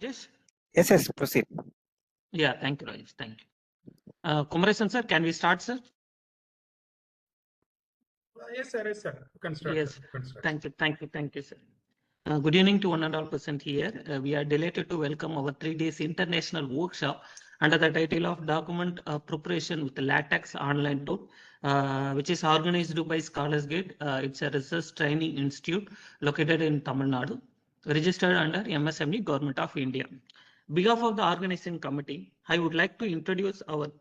Rajesh? Yes, proceed. Yeah, thank you, Rajesh. Thank you. Kumaresan sir, can we start, sir? Yes, sir. You can start. Yes. Sir. You can start. Thank you, sir. Good evening to one and all present here. We are delighted to welcome our 3 days international workshop under the title of Document Preparation with LaTeX Online Tool, which is organized by Scholars Gate. It's a research training institute located in Tamil Nadu, registered under MSME Government of India. On behalf of the organizing committee, I would like to introduce our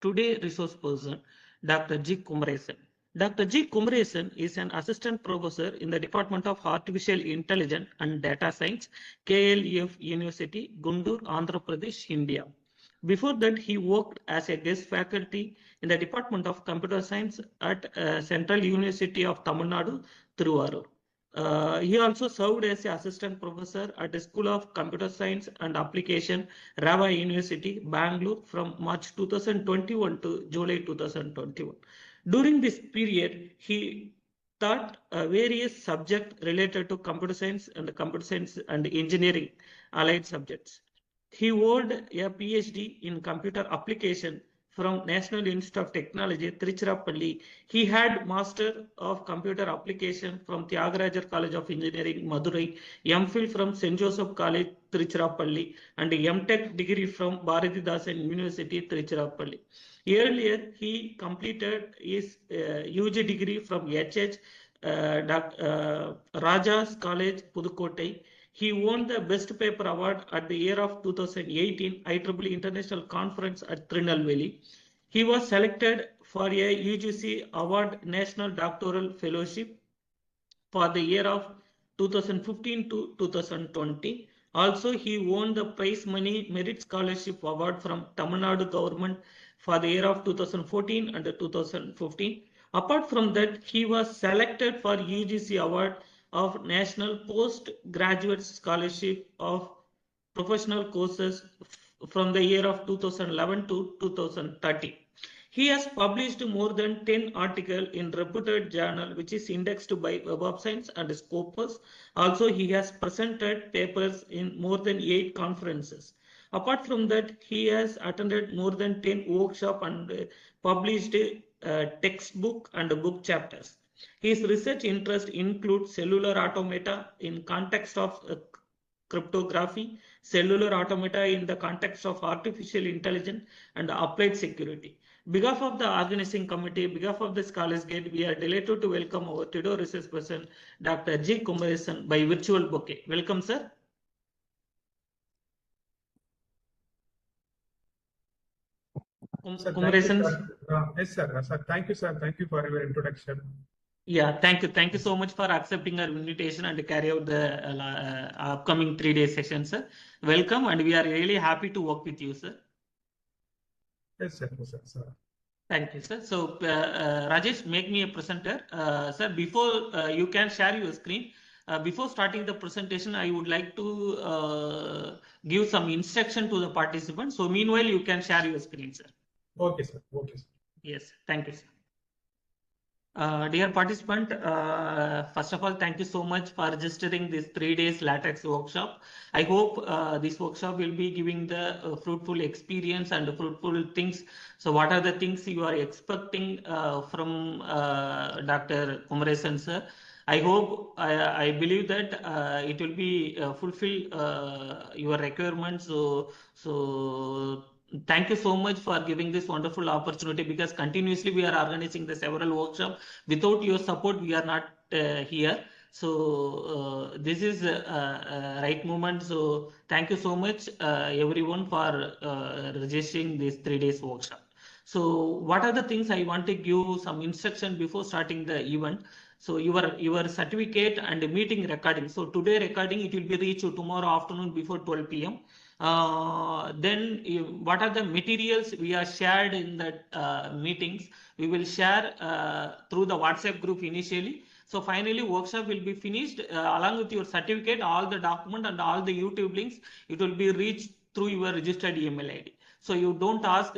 today resource person, Dr. G. Kumaresan. Dr. G. Kumaresan is an assistant professor in the Department of Artificial Intelligence and Data Science, KLEF University, Guntur, Andhra Pradesh, India. Before that, he worked as a guest faculty in the Department of Computer Science at Central University of Tamil Nadu, Thiruvarur. He also served as an assistant professor at the School of Computer Science and Application, Rava University, Bangalore from March 2021 to July 2021. During this period, he taught various subjects related to computer science and engineering allied subjects. He held a PhD in computer application from National Institute of Technology, Tiruchirappalli. He had Master of Computer Application from Tyagarajar College of Engineering, Madurai, MPhil from St. Joseph College, Tiruchirappalli, and MTech degree from Bharatidasan University, Tiruchirappalli. Earlier, he completed his UG degree from HH Raja's College, Pudukkottai. He won the Best Paper Award at the year of 2018 IEEE International Conference at Trinalveli. He was selected for a UGC Award National Doctoral Fellowship for the year of 2015 to 2020. Also, he won the prize money merit scholarship award from Tamil Nadu government for the year of 2014 and 2015. Apart from that, he was selected for UGC award of National Postgraduate Scholarship of Professional Courses from the year of 2011 to 2013. He has published more than 10 articles in reputed journal, which is indexed by Web of Science and Scopus. Also, he has presented papers in more than 8 conferences. Apart from that, he has attended more than 10 workshops and published textbook and book chapters. His research interests include cellular automata in context of cryptography, cellular automata in the context of artificial intelligence, and applied security. On behalf of the organizing committee, on behalf of the Scholars Gate, we are delighted to welcome our today research person, Dr. G. Kumaresan, by virtual bouquet. Welcome, sir. Kumaresan. Yes, sir. Thank you, sir. Thank you for your introduction. Yeah, thank you. Thank you so much for accepting our invitation and to carry out the upcoming 3-day session, sir. Welcome, and we are really happy to work with you, sir. Yes, sir. Yes, sir. Thank you, sir. So, Rajesh, make me a presenter. Sir, before you can share your screen, before starting the presentation, I would like to give some instruction to the participants. So, meanwhile, you can share your screen, sir. Okay, sir. Okay, sir. Yes, thank you, sir. Dear participant, first of all, thank you so much for registering this 3 days LaTeX workshop. I hope this workshop will be giving the fruitful experience and fruitful things. So what are the things you are expecting from Dr. Kumaresan, sir? I hope, I believe that it will be fulfill your requirements. So thank you so much for giving this wonderful opportunity, because continuously we are organizing the several workshops. Without your support, we are not here. So this is right moment. So thank you so much, everyone, for registering this 3 days workshop. So what are the things I want to give some instruction before starting the event? So your certificate and meeting recording. So today recording, it will be reached tomorrow afternoon before 12 p.m. Then what are the materials we are shared in the meetings? We will share through the WhatsApp group initially. So finally, workshop will be finished along with your certificate, all the document and all the YouTube links. It will be reached through your registered email ID. So you don't ask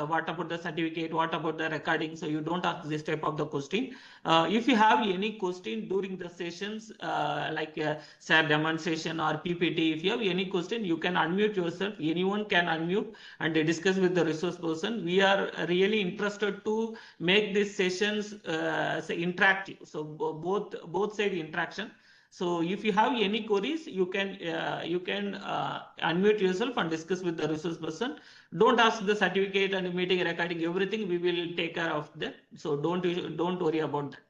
what about the certificate, what about the recording. So you don't ask this type of the question. If you have any question during the sessions, like sir demonstration or PPT, if you have any question, you can unmute yourself. Anyone can unmute and discuss with the resource person. We are really interested to make these sessions interactive. So both side interaction. So if you have any queries, you can unmute yourself and discuss with the resource person. Don't ask the certificate and meeting recording, everything we will take care of that. So don't worry about that.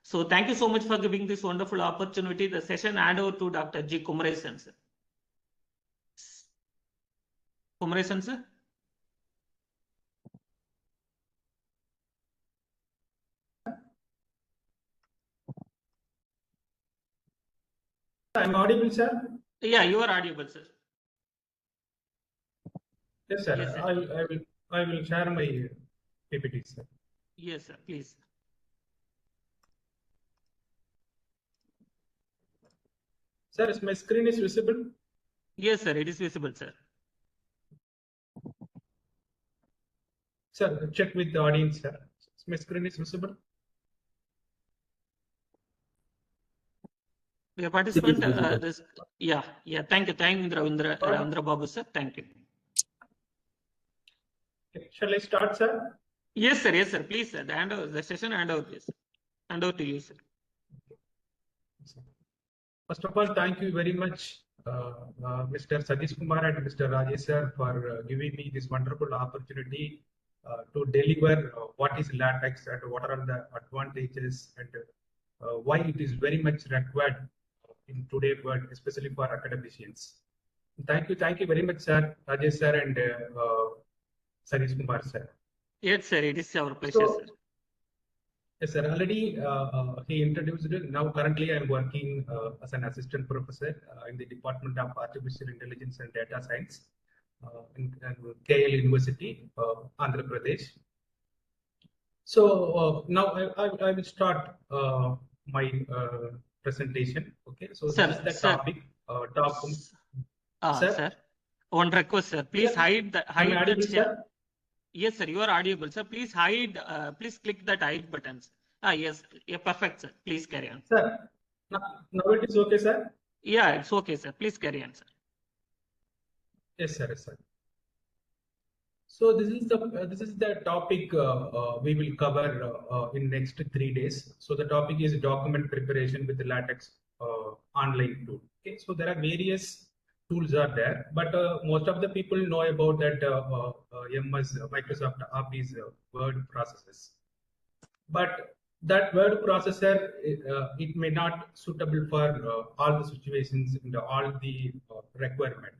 So thank you so much for giving this wonderful opportunity. The session hand over to Dr. G. Kumaresan, sir. Kumaresan, sir. I'm audible, sir? Yeah, you are audible, sir. Yes, sir. Yes, sir. I will share my PPT, sir. Yes, sir. Please. Sir, is my screen is visible? Yes, sir. It is visible, sir. Sir, check with the audience, sir. My screen is visible? The participant, yeah. Thank you, Ravindra Babu, sir. Thank you. Shall I start, sir? Yes, sir. Yes, sir. Please, sir. The session hand over, yes. Hand over to you, sir. First of all, thank you very much, Mr. Satish Kumar and Mr. Rajesh, sir, for giving me this wonderful opportunity to deliver what is LaTeX and what are the advantages and why it is very much required in today's world, especially for academicians. Thank you very much, sir, Rajesh, sir, and Satish Kumar, sir. Yes, sir. It is our pleasure, sir. Yes, sir. Already he introduced it. Now, currently, I am working as an assistant professor in the Department of Artificial Intelligence and Data Science in KL University, Andhra Pradesh. So now I will start my presentation. Okay. So sir, this is the sir, topic. sir, one request, sir. Please hide that share. Yes, sir. You are audible, sir. Please hide. Please click that hide button. Yes. Yeah, perfect, sir. Please carry on. Sir, now it is okay, sir. Yeah, it's okay, sir. Please carry on, sir. Yes, sir. Yes, sir. So this is the topic we will cover in next 3 days. So the topic is document preparation with the LaTeX online tool. Okay, so there are various tools are there, but most of the people know about that MS Microsoft Office word processes. But that word processor, it may not suitable for all the situations and all the requirement.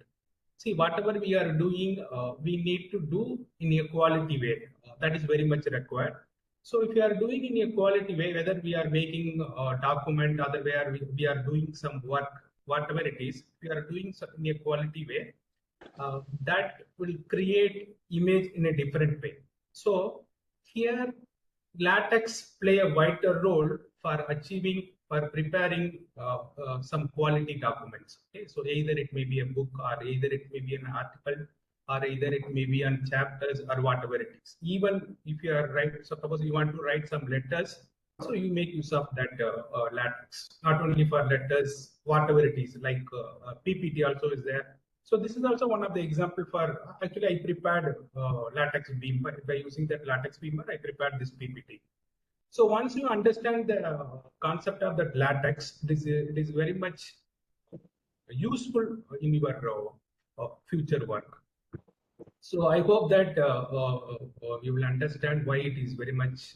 See, whatever we are doing, we need to do in a quality way. That is very much required. So if we are doing in a quality way, whether we are making a document, other way we are doing some work, whatever it is, we are doing in a quality way, that will create image in a different way. So here, LaTeX play a vital role for preparing some quality documents. Okay, so either it may be a book, or either it may be an article, or either it may be on chapters, or whatever it is. Even if you are writing, so suppose you want to write some letters, so you make use of that LaTeX. Not only for letters, whatever it is, like PPT also is there. So this is also one of the example for, actually I prepared LaTeX Beamer. By using that LaTeX Beamer, I prepared this PPT. So once you understand the concept of that LaTeX, it is very much useful in your future work. So I hope that you will understand why it is very much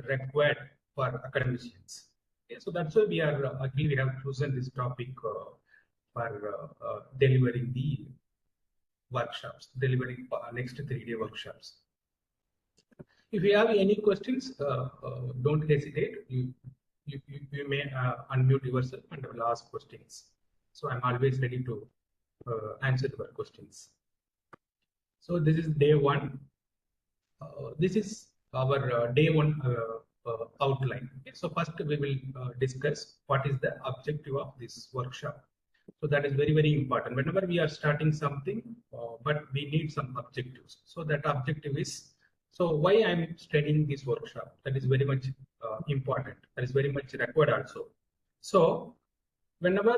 required for academicians. Okay, so that's why we have chosen this topic for delivering the workshops, delivering next 3-day workshops. If you have any questions, don't hesitate. You may unmute yourself and will ask questions. So I'm always ready to answer your questions. So this is day 1. This is our day 1 outline. Okay, so first we will discuss what is the objective of this workshop. So that is very, very important. Whenever we are starting something, but we need some objectives. So that objective is, so why I'm studying this workshop, that is very much important. That is very much required also. So whenever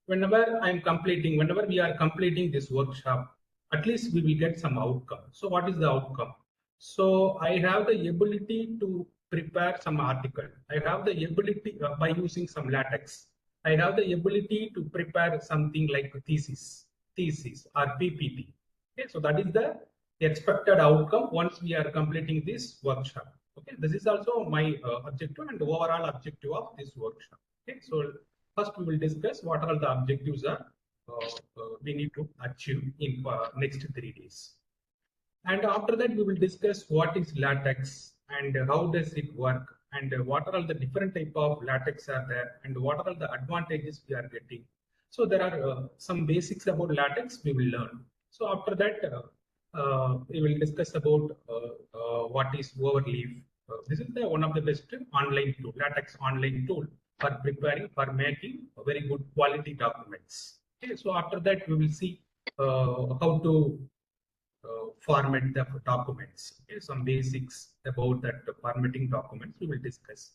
whenever we are completing this workshop, at least we will get some outcome. So what is the outcome? So I have the ability to prepare some article. I have the ability by using some LaTeX. I have the ability to prepare something like a thesis or PPT. Okay, so that is the expected outcome once we are completing this workshop. Okay, this is also my objective and overall objective of this workshop. Okay, so first we will discuss what all the objectives are we need to achieve in next 3 days. And after that, we will discuss what is LaTeX and how does it work and what are all the different type of LaTeX are there and what are all the advantages we are getting. So there are some basics about LaTeX we will learn. So after that, we will discuss about what is Overleaf. This is one of the best online tool, LaTeX online tool for preparing, for making very good quality documents. Okay, so after that, we will see how to format the documents. Okay, some basics about that formatting documents we will discuss.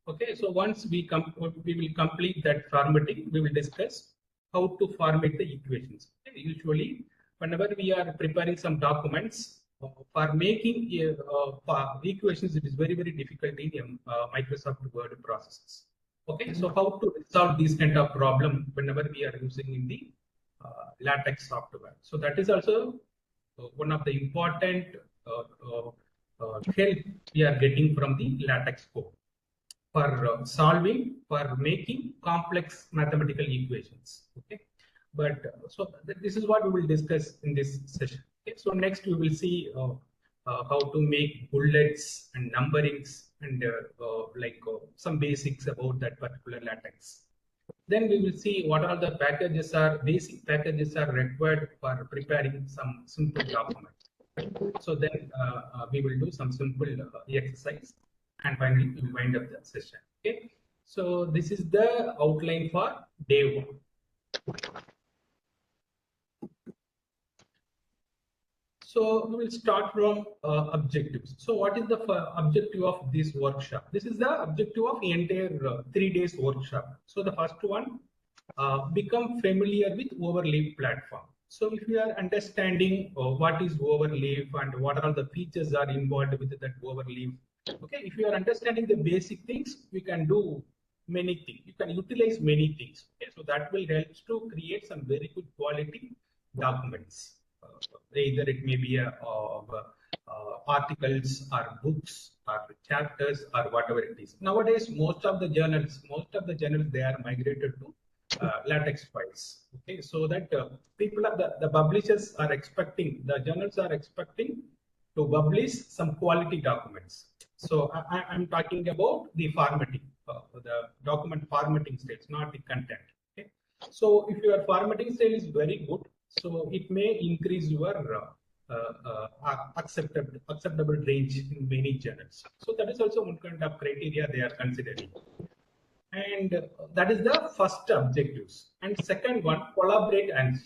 Okay, so once we will complete that formatting, we will discuss how to format the equations. Okay, usually, whenever we are preparing some documents for making equations, it is very, very difficult in Microsoft Word processes. Okay, so how to solve this kind of problem whenever we are using in the LaTeX software. So that is also one of the important help we are getting from the LaTeX code for solving, for making complex mathematical equations. Okay, but so this is what we will discuss in this session. Okay, so next we will see how to make bullets and numberings and some basics about that particular LaTeX. Then we will see what are the packages are, basic packages are required for preparing some simple documents. So then we will do some simple exercise and finally we will wind up the session. Okay. So this is the outline for day 1. So we will start from objectives. So what is the objective of this workshop? This is the objective of the entire 3 days workshop. So the first one, become familiar with Overleaf platform. So if you are understanding what is Overleaf and what are the features are involved with that Overleaf, okay, if you are understanding the basic things, we can do many things. You can utilize many things. Okay, so that will help to create some very good quality documents. Either it may be articles or books or chapters or whatever it is. Nowadays, most of the journals, they are migrated to LaTeX files. Okay, so that people are the publishers are expecting, the journals are expecting to publish some quality documents. So I'm talking about the formatting, the document formatting stage, not the content. Okay, so if your formatting style is very good, so it may increase your acceptable range in many journals. So that is also one kind of criteria they are considering. And that is the first objectives. And second one, collaborate and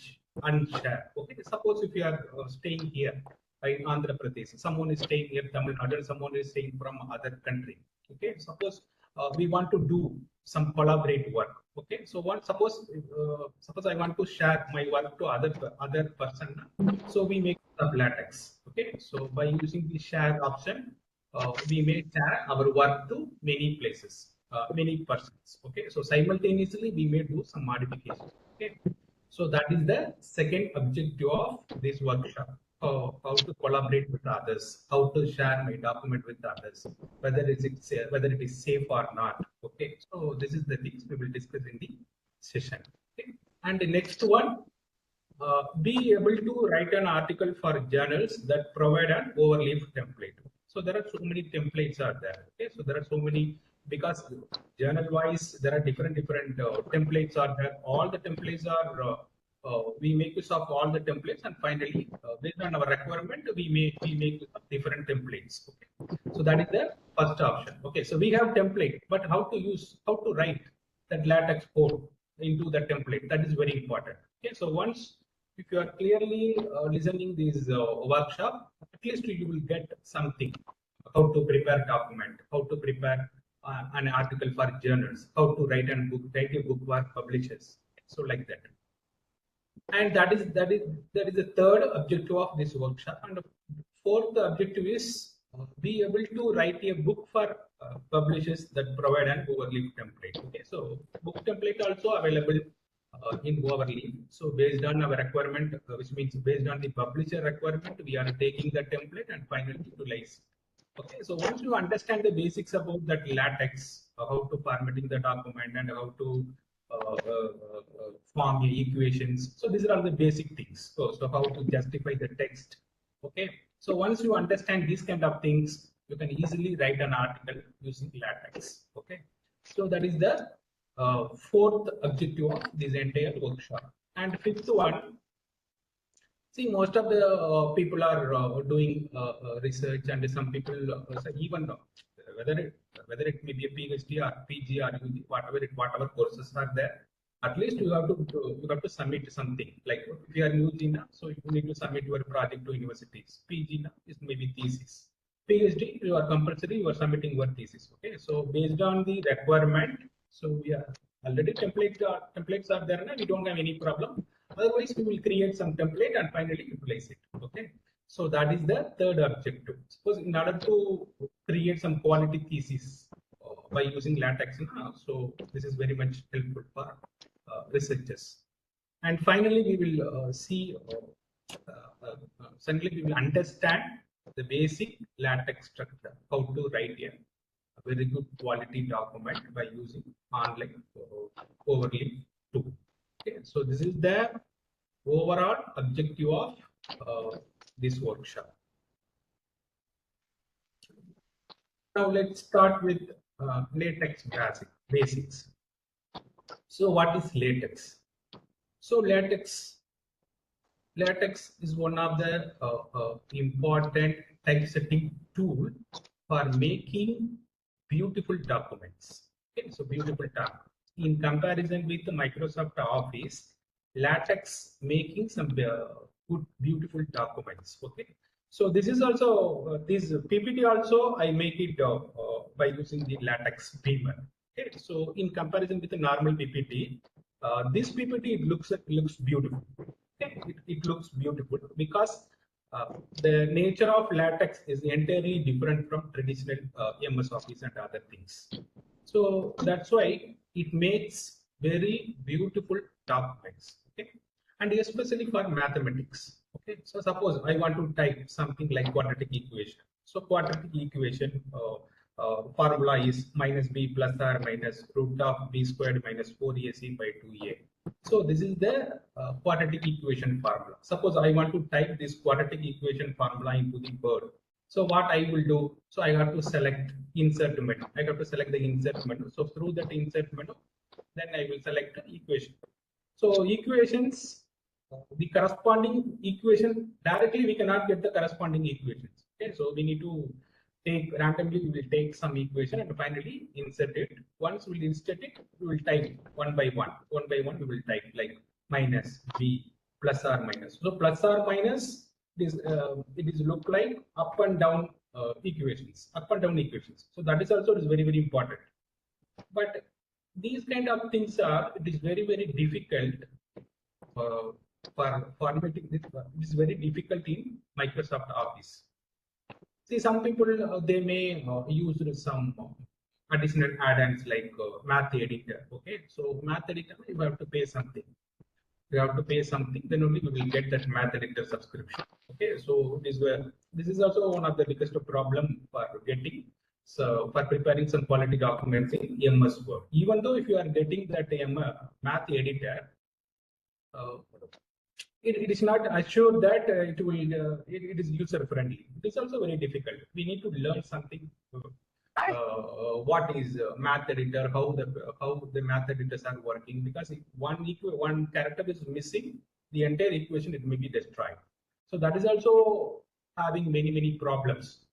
share. Okay, suppose if you are staying here in Andhra Pradesh, someone is staying here Tamil Nadu, someone is staying from other country. Okay, suppose we want to do some collaborate work. Okay, so suppose I want to share my work to other person. So we make the LaTeX. Okay, so by using the share option, we may share our work to many places, many persons. Okay, so simultaneously we may do some modifications. Okay, so that is the second objective of this workshop. How to collaborate with others, how to share my document with others, whether it is safe or not. Okay, so this is the things we will discuss in the session. Okay? And the next one, be able to write an article for journals that provide an Overleaf template. So there are so many templates are there. Okay, so there are so many, because journal wise there are different templates are there. All the templates are we make use of all the templates, and finally based on our requirement we make use of different templates. Okay, so that is the first option. Okay, so we have template, but how to write that LaTeX code? into the template. That is very important. Okay, so once if you are clearly listening this workshop, at least you will get something: how to prepare document, how to prepare an article for journals, how to write a book for publishers. So like that. And that is the third objective of this workshop. And the fourth objective is be able to write a book for publishers that provide an Overleaf template. Okay, so book template also available in Overleaf. So based on our requirement, which means based on the publisher requirement, we are taking the template and finally utilize. Okay, so once you understand the basics about that LaTeX, how to formatting the document and how to form your equations. So these are all the basic things. So how to justify the text. Okay. So once you understand these kind of things, you can easily write an article using LaTeX. Okay. So that is the fourth objective of this entire workshop. And fifth one, see, most of the people are doing research, and some people even whether it may be a PhD or PG or UG, whatever courses are there. At least you have to submit something. Like if you are UG now, so you need to submit your project to universities. PG now is maybe thesis. PhD, you are compulsory. You are submitting your thesis. Okay, so based on the requirement, so we are already templates are there now. We don't have any problem. Otherwise, we will create some template and finally utilize it. Okay. So that is the third objective. Suppose in order to create some quality thesis by using LaTeX, so this is very much helpful for researchers. And finally, we will finally we will understand the basic LaTeX structure, how to write a very good quality document by using online Overleaf tool. Okay, so this is the overall objective of this workshop. Now let's start with LaTeX basics. So what is LaTeX? So LaTeX is one of the important typesetting tool for making beautiful documents. Okay, so beautiful documents. In comparison with the Microsoft Office, LaTeX making some good, beautiful documents. Okay, so this is also this PPT also I make it by using the LaTeX Beamer. Okay, so in comparison with the normal PPT, this PPT it looks beautiful. Okay, it looks beautiful because the nature of LaTeX is entirely different from traditional MS Office and other things. So that's why it makes very beautiful documents. Okay, and especially for mathematics. Okay, so suppose I want to type something like quadratic equation. So quadratic equation formula is minus b plus or minus root of b squared minus 4ac by 2a. So this is the quadratic equation formula. Suppose I want to type this quadratic equation formula into the Word. So what I will do? So I have to select insert menu. I have to select the insert menu. So through that insert menu, then I will select the equation. So equations, the corresponding equation directly we cannot get the corresponding equations. Okay, so we need to take randomly. We will take some equation and finally insert it. Once we insert it, we will type one by one. One by one, we will type like minus b plus or minus. So plus or minus it is look like up and down equations, up and down equations. So that is also very important. But these kind of things are it is very difficult for formatting this. It is very difficult in Microsoft Office. See, some people they may use some additional add-ons like math editor. Okay, so math editor you have to pay something. You have to pay something, then only you will get that math editor subscription. Okay, so this is also one of the biggest problem for getting. So for preparing some quality documents in MS Word, even though if you are getting that math editor, it is not assured that it is user friendly. It is also very difficult. We need to learn something. What is math editor? How the math editors are working? Because if one character is missing, the entire equation it may be destroyed. So that is also having many problems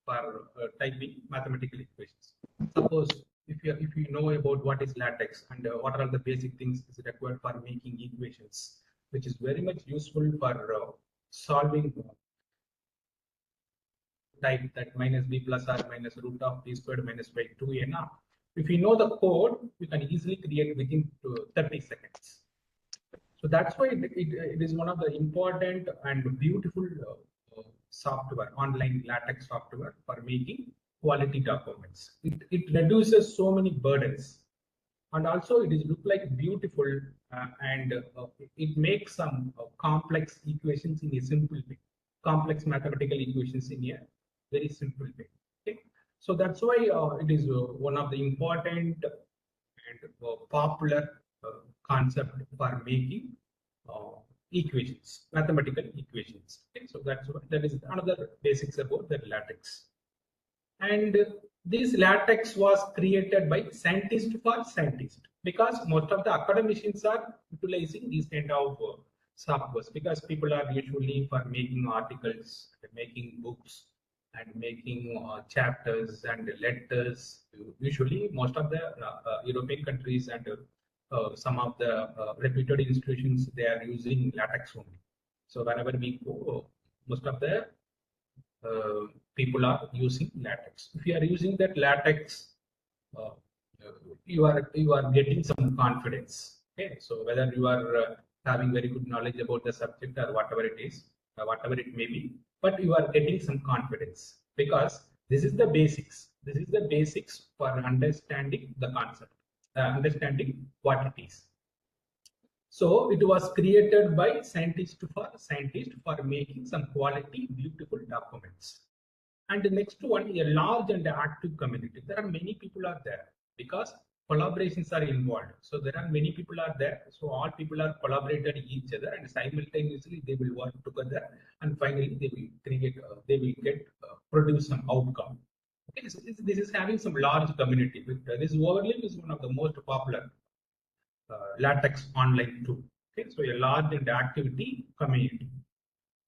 for typing mathematical equations. Suppose if you know about what is LaTeX and what are the basic things is required for making equations, which is very much useful for solving type that minus b plus r minus root of b squared minus by 2a now. If you know the code, you can easily create within 30 seconds. So that's why it is one of the important and beautiful software, online LaTeX software for making quality documents. It reduces so many burdens, and also it is look like beautiful and it makes some complex equations in a simple way, complex mathematical equations in a very simple way. Okay, so that's why it is one of the important and popular concept for making equations, mathematical equations. Okay, so that is another basics about the LaTeX. And this LaTeX was created by scientists for scientists, because most of the academicians are utilizing these kind of softwares, because people are usually for making articles, making books, and making chapters and letters. Usually, most of the European countries and some of the reputed institutions, they are using LaTeX only. So whenever we go, most of the people are using LaTeX. If you are using that LaTeX, uh, you are getting some confidence. Okay, so whether you are having very good knowledge about the subject or whatever it is, whatever it may be, but you are getting some confidence, because this is the basics. This is the basics for understanding the concept, understanding what it is. So it was created by scientists for making some quality, beautiful documents. And the next one, a large and active community. There are many people are there, because collaborations are involved. So there are many people are there. So all people are collaborated each other, and simultaneously they will work together, and finally they will create, produce some outcome. Okay, so this is having some large community. This Overleaf is one of the most popular LaTeX online tool. Okay, so a large and activity community,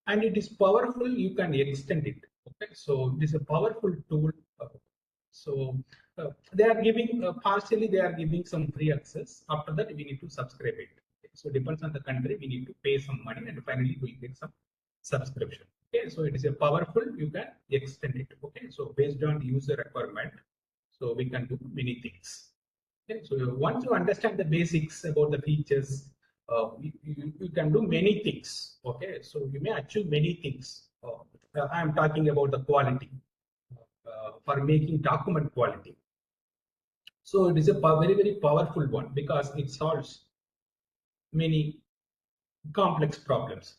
and it is powerful. You can extend it. Okay, so this is a powerful tool. So they are giving partially, they are giving some free access. After that, we need to subscribe it. Okay, so depends on the country. We need to pay some money, and finally we get some subscription. Okay, so it is a powerful. You can extend it. Okay, so based on the user requirement, so we can do many things. Okay, so once you understand the basics about the features, you can do many things. Okay, so you may achieve many things. I am talking about the quality for making document quality. So it is a very, very powerful one, because it solves many complex problems.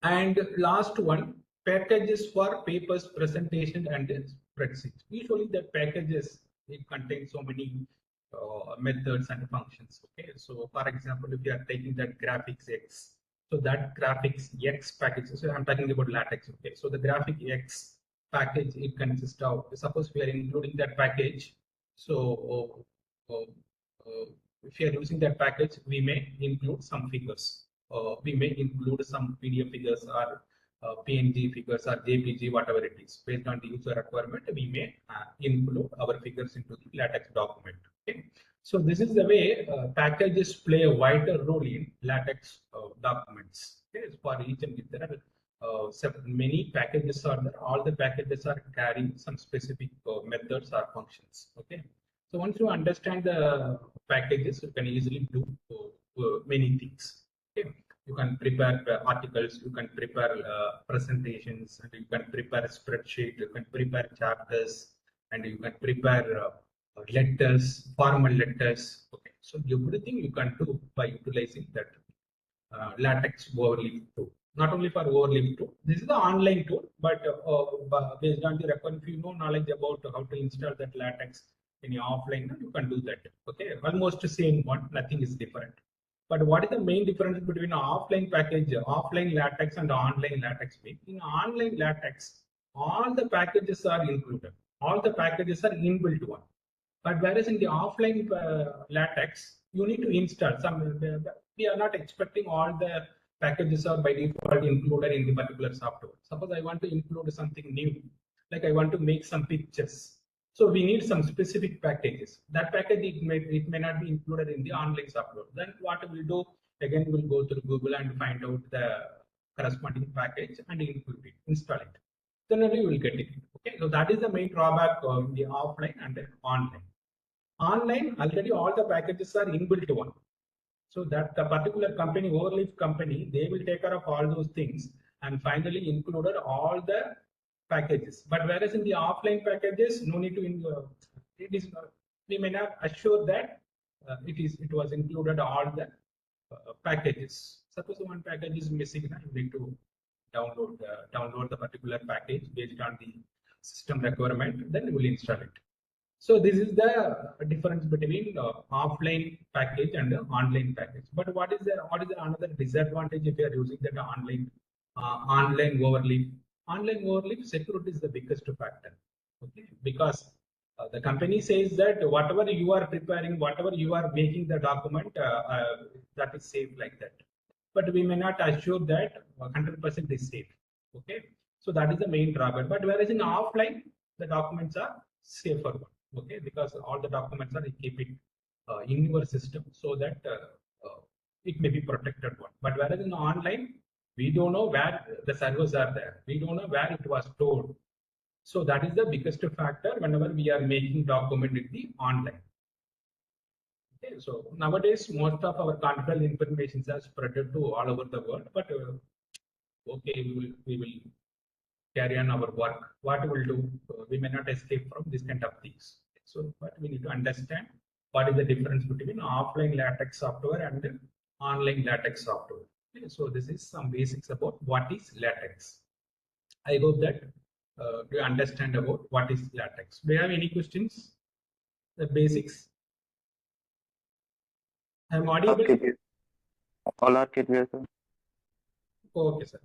And last one, packages for papers, presentation, and spreadsheets. Usually the packages, it contains so many methods and functions. Okay, so for example, if you are taking that graphics X, so that graphics X package, so I'm talking about LaTeX. Okay, so the graphic X package, it consists of, suppose we are including that package. So if you are using that package, we may include some figures. We may include some PDF figures or PNG figures or JPG, whatever it is. Based on the user requirement, we may include our figures into the LaTeX document. Okay, so this is the way packages play a vital role in LaTeX documents. Okay, for each and there are many packages are there. All the packages are carrying some specific methods or functions. Okay, so once you understand the packages, you can easily do many things. Okay, you can prepare articles, you can prepare presentations, and you can prepare a spreadsheet, you can prepare chapters, and you can prepare letters, formal letters. Okay, so everything you can do by utilizing that LaTeX Overleaf tool. Not only for Overleaf tool, this is the online tool, but based on the requirement, if you know knowledge about how to install that LaTeX in your offline, you can do that. Okay, almost the same one, nothing is different. But what is the main difference between an offline package, offline LaTeX, and online LaTeX? In online LaTeX, all the packages are included. All the packages are inbuilt one. But whereas in the offline LaTeX, you need to install some. We are not expecting all the packages are by default included in the particular software. Suppose I want to include something new, like I want to make some pictures. So we need some specific packages. That package, it may not be included in the online software. Then what we'll do, again, we'll go through Google and find out the corresponding package and include it, install it. Then only we'll get it. Okay, so that is the main drawback of the offline and the online. Online, already all the packages are inbuilt one. So that the particular company, Overleaf company, they will take care of all those things and finally included all the packages. But whereas in the offline packages, no need to, it is, we may not assure that it was included all the packages. Suppose one package is missing, you need to download the particular package based on the system requirement, then you will install it. So this is the difference between offline package and online package. But what is there another disadvantage if you are using that online Overleaf? Online Overleaf security is the biggest factor. Okay, because the company says that whatever you are preparing, whatever you are making the document, that is safe like that. But we may not assure that 100% is safe. Okay, so that is the main drawback. But whereas in offline, the documents are safer one. Okay, because all the documents are keep it in your system so that it may be protected one. But whereas in online, we don't know where the servers are there. We don't know where it was stored. So that is the biggest factor whenever we are making document in the online. Okay, so nowadays most of our confidential information are spread to all over the world. But okay, we will carry on our work. What we'll do, we may not escape from this kind of things. So, but we need to understand what is the difference between offline LaTeX software and online LaTeX software. Okay, so this is some basics about what is LaTeX. I hope that you understand about what is LaTeX. Do you have any questions? The basics. I'm audible. All are clear, sir. Okay, sir.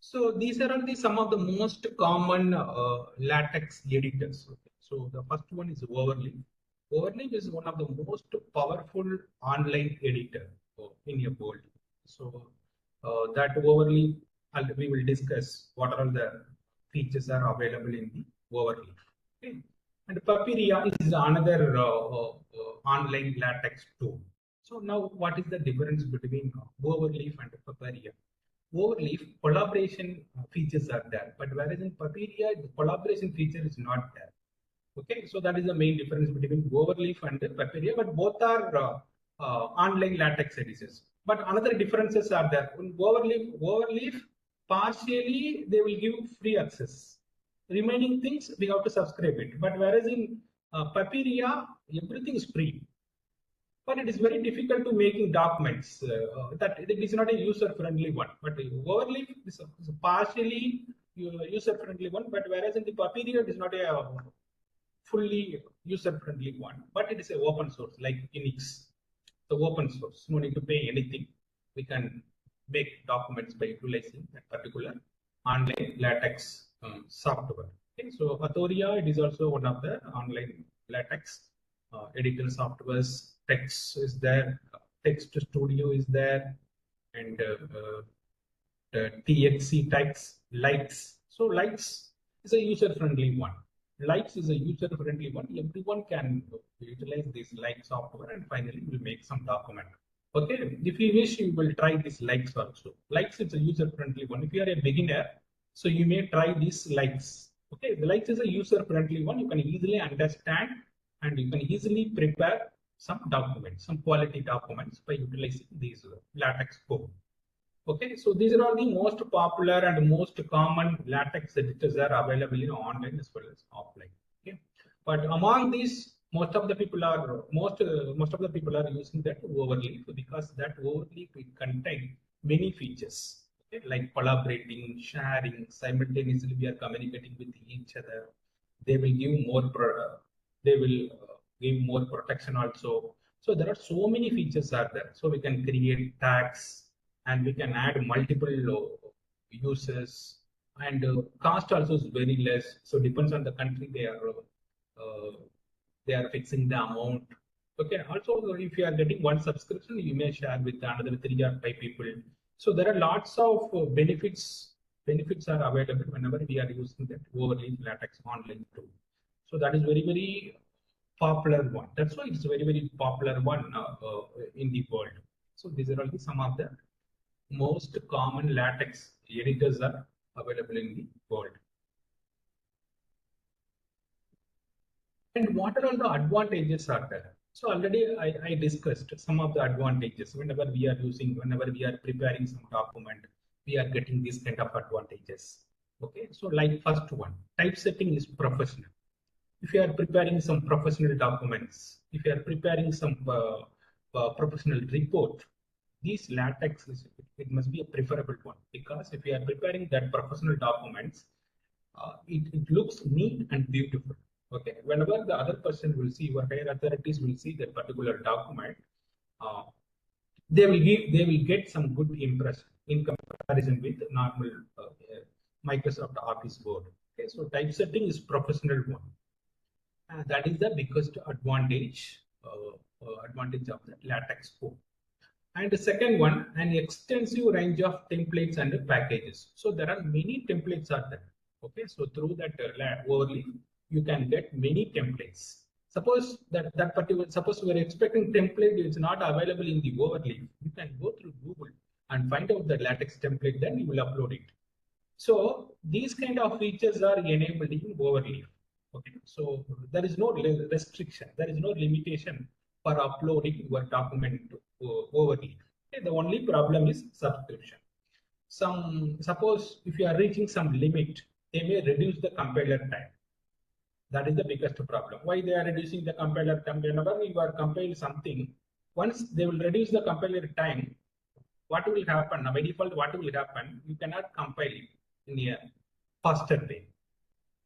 So these are some of the most common LaTeX editors. Okay. So the first one is Overleaf. Overleaf is one of the most powerful online editor in your world. So that Overleaf, we will discuss what are the features are available in the Overleaf. Okay. And Papiria is another online LaTeX tool. So now what is the difference between Overleaf and Papiria? Overleaf collaboration features are there, but whereas in Papiria, the collaboration feature is not there. Okay, so that is the main difference between Overleaf and Papiria, but both are online LaTeX editors. But another differences are there. In Overleaf, partially they will give free access. Remaining things we have to subscribe it. But whereas in Papiria, everything is free. But it is very difficult to making documents. That it is not a user-friendly one. But Overleaf is a partially user-friendly one. But whereas in the Papiria, it is not a fully user-friendly one. But it is an open source like Unix. The open source, no need to pay anything. We can make documents by utilizing that particular online LaTeX software. Okay, so Papiria, it is also one of the online LaTeX editor softwares. Text is there, Text Studio is there, and the TXC text, Likes. So Likes is a user-friendly one. Likes is a user-friendly one. Everyone can utilize this Like software and finally will make some document. Okay, if you wish, you will try this Likes also. Likes is a user-friendly one. If you are a beginner, so you may try this Likes. Okay, the Likes is a user-friendly one. You can easily understand and you can easily prepare some documents, some quality documents by utilizing these LaTeX code. Okay, so these are all the most popular and most common LaTeX editors are available in online as well as offline. Okay, but among these, most of the people are using that Overleaf because that Overleaf it contains many features. Okay, like collaborating, sharing, simultaneously we are communicating with each other. They will give more. Give more protection also. So there are so many features are there. So we can create tags and we can add multiple users and cost also is very less. So depends on the country they are fixing the amount. Okay. Also, if you are getting one subscription, you may share with another 3 or 5 people. So there are lots of benefits benefits are available whenever we are using that Overleaf LaTeX online tool. So that is very, very popular one. That's why it's very, very popular one in the world. So these are only some of the most common LaTeX editors are available in the world. And what are all the advantages are there? So already I discussed some of the advantages. Whenever we are preparing some document, we are getting these kind of advantages. Okay, so like first one, typesetting is professional. If you are preparing some professional documents, if you are preparing some professional report, these LaTeX it must be a preferable one, because if you are preparing that professional documents, it looks neat and beautiful. Okay, whenever the other person will see, your higher authorities will see that particular document, uh, they will get some good impression in comparison with normal Microsoft Office Word. Okay, so typesetting is professional one. That is the biggest advantage of the LaTeX code. And the second one, an extensive range of templates and packages. So there are many templates are there. Okay, so through that Overleaf, you can get many templates. Suppose suppose we are expecting template is not available in the Overleaf, you can go through Google and find out the LaTeX template, then you will upload it. So these kind of features are enabled in Overleaf. Okay, so there is no restriction, there is no limitation for uploading your document to Overleaf. Okay, the only problem is subscription. Suppose if you are reaching some limit, they may reduce the compiler time. That is the biggest problem. Why they are reducing the compiler time? Whenever you are compiling something, once they will reduce the compiler time, what will happen? By default, what will happen? You cannot compile it in a faster way.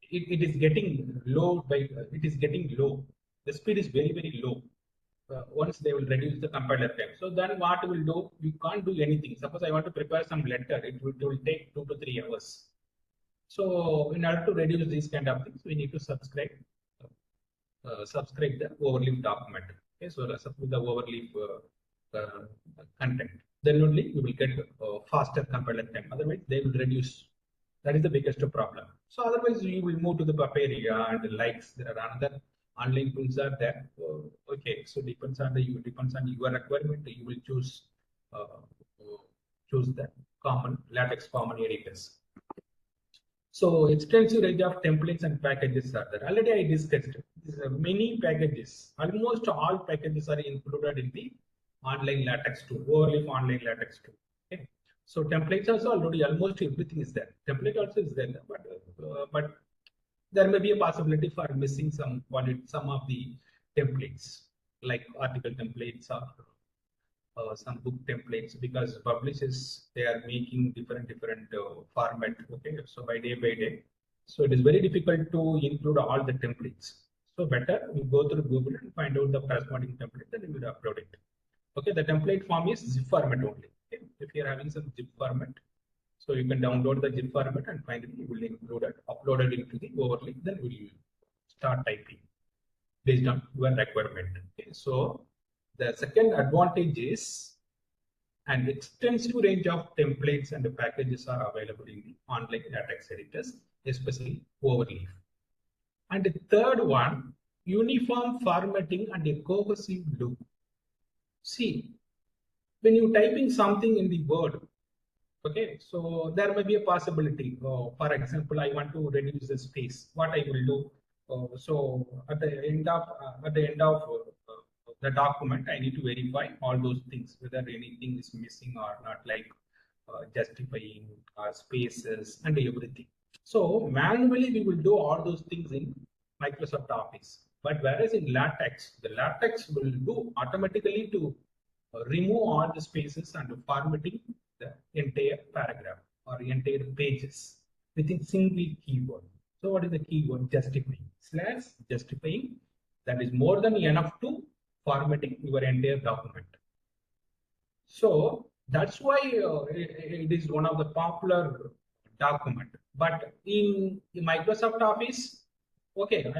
It is getting low it is getting low. The speed is very, very low. Once they will reduce the compiler time. So then what will do? You can't do anything. Suppose I want to prepare some letter, it will take 2 to 3 hours. So in order to reduce these kind of things, we need to subscribe the Overleaf document. Okay, so with the Overleaf content, then only you will get faster compiler time. Otherwise, they will reduce. That is the biggest problem. So otherwise, you will move to the Paperia and the likes. There are another online tools are there. Okay, so depends on your requirement. You will choose the common LaTeX common editors. So extensive range of templates and packages are there. Already I discussed many packages. Almost all packages are included in the online LaTeX tool, Overleaf online LaTeX tool. Okay. So templates also already almost everything is there. Template also is there, but there may be a possibility for missing some of the templates, like article templates or some book templates, because publishers, they are making different format. Okay, so by day, so it is very difficult to include all the templates. So better we go through Google and find out the corresponding template, then we will upload it. Okay, the template form is zip format only. Okay? If you are having some zip format, so you can download the zip format and finally you will include it, upload it into the Overleaf, then we will start typing based on your requirement. Okay, so the second advantage is an extensive range of templates and packages are available in the online LaTeX editors, especially Overleaf. And the third one, uniform formatting and a cohesive look. See, when you typing something in the Word, okay, so there may be a possibility. For example, I want to reduce the space. What I will do? So at the end of the document, I need to verify all those things, whether anything is missing or not, like justifying spaces and everything. So manually we will do all those things in Microsoft Office. But whereas in LaTeX, the LaTeX will do automatically to remove all the spaces and formatting the entire paragraph or entire pages within single keyword. So what is the keyword? Justifying. / justifying. That is more than enough to formatting your entire document. So that's why it is one of the popular document. But in Microsoft Office, okay,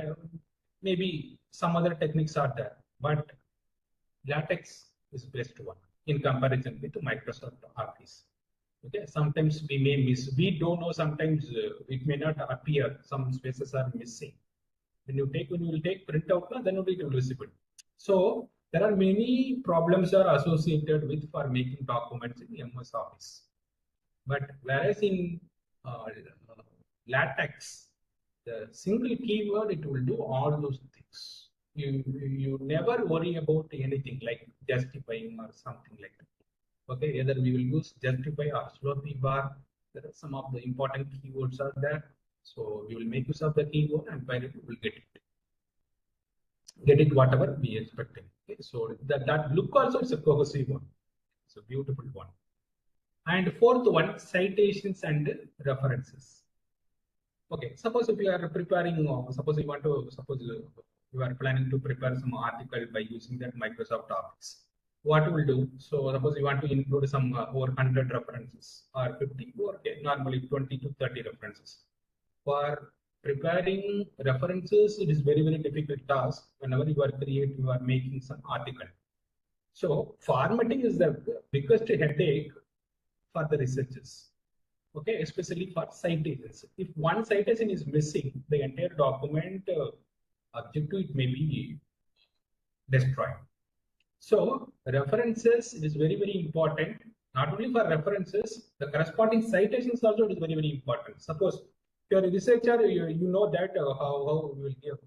maybe some other techniques are there, but LaTeX is best one in comparison with Microsoft Office. Okay, sometimes we may miss. We don't know. Sometimes it may not appear. Some spaces are missing. When you will take printout, then only it will visible. So there are many problems are associated with for making documents in MS Office. But whereas in LaTeX, the single keyword, it will do all those things. You never worry about anything like justifying or something like that. Okay, either we will use justify or sloppy bar. There are some of the important keywords are there. So we will make use of the keyword and finally we will get it whatever we expected. Okay, so that look also is a cohesive one. It's a beautiful one. And fourth one, citations and references. Okay, suppose if you are preparing, suppose you are planning to prepare some article by using that Microsoft Office. What will do? So suppose you want to include some over 100 references or 50, okay, normally 20 to 30 references. For preparing references, it is very difficult task whenever you are making some article. So formatting is the biggest headache for the researchers. Okay, especially for citations. If one citation is missing, the entire document objective it may be destroyed. So references is very important. Not only for references, the corresponding citations also is very important. Suppose if you are a researcher, you know that how we will give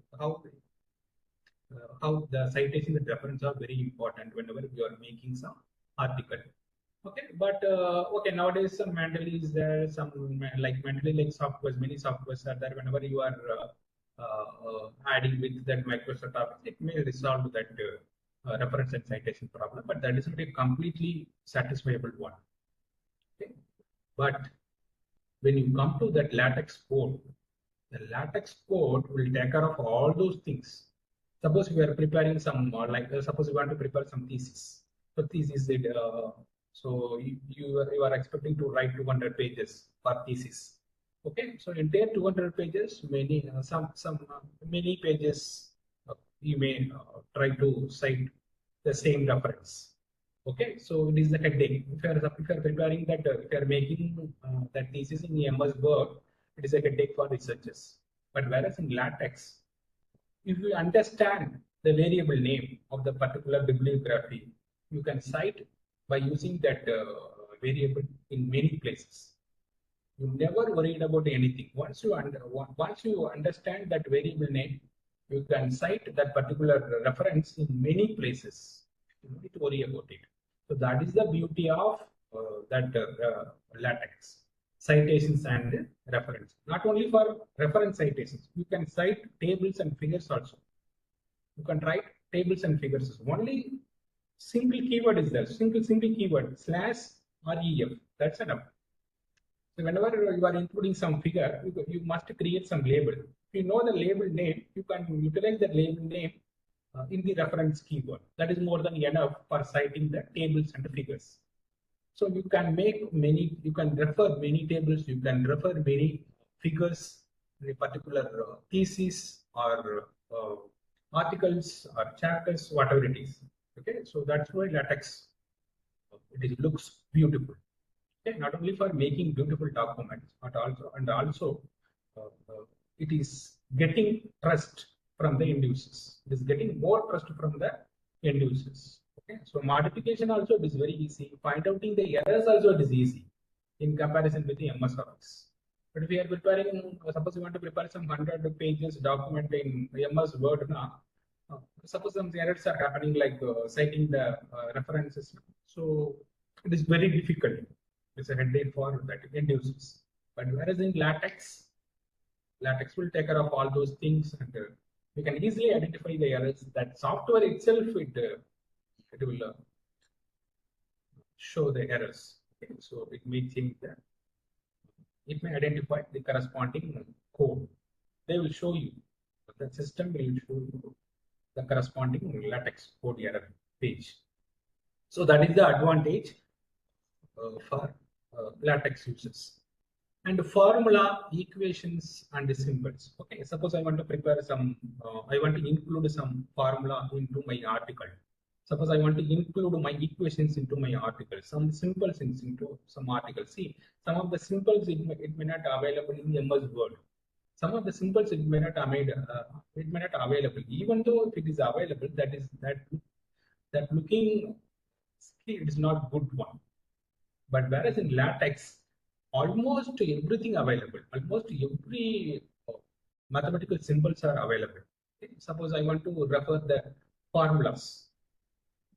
how the citation and reference are very important whenever you are making some article. Okay, but okay, nowadays some Mendeley is there, some like Mendeley like softwares, many softwares are there. Whenever you are adding with that Microsoft Office, it may resolve that reference and citation problem, but that is not a completely satisfiable one. Okay, but when you come to that LaTeX code, the LaTeX code will take care of all those things. Suppose we are preparing some suppose you want to prepare some thesis. So thesis it. So you are expecting to write 200 pages for thesis. Okay, so entire 200 pages, many many pages you may try to cite the same reference. Okay, so it is the headache. If you are preparing that, if you are making that thesis in MS Word, it is a headache for researchers. But whereas in LaTeX, if you understand the variable name of the particular bibliography, you can cite by using that variable in many places. You never worried about anything. Once you understand that variable name, you can cite that particular reference in many places. You don't need to worry about it. So that is the beauty of that LaTeX citations and reference. Not only for reference citations, you can cite tables and figures also. You can write tables and figures. Only single keyword is there. Single keyword /ref. That's enough. So whenever you are including some figure, you must create some label. If you know the label name, you can utilize the label name in the reference keyword. That is more than enough for citing the tables and the figures. So you can you can refer many tables, you can refer many figures in a particular thesis or articles or chapters, whatever it is. Okay, so that's why LaTeX looks beautiful. Okay, not only for making beautiful documents, but also it is getting trust from the end users. It is getting more trust from the end users. Okay, so modification also is very easy. Find out the errors also it is easy in comparison with the MS Office. But if we are preparing, suppose you want to prepare some 100 pages document in MS Word now, suppose some errors are happening like citing the references. So it is very difficult. It's a headache for that end users. But whereas in LaTeX will take care of all those things, and we can easily identify the errors. That software itself it will show the errors. Okay? So it may change that. It may identify the corresponding code. They will show you. The system will show you the corresponding LaTeX code error page. So that is the advantage for LaTeX users. And formula, equations, and symbols. Okay, suppose I want to prepare some, I want to include some formula into my article. Suppose I want to include my equations into my article, some simple things into some articles. See, some of the simples it may not available in MS Word. Some of the symbols it may not available. Even though if it is available, that looking it is not good one. But whereas in LaTeX, almost everything available, almost every mathematical symbols are available. Okay? Suppose I want to refer the formulas.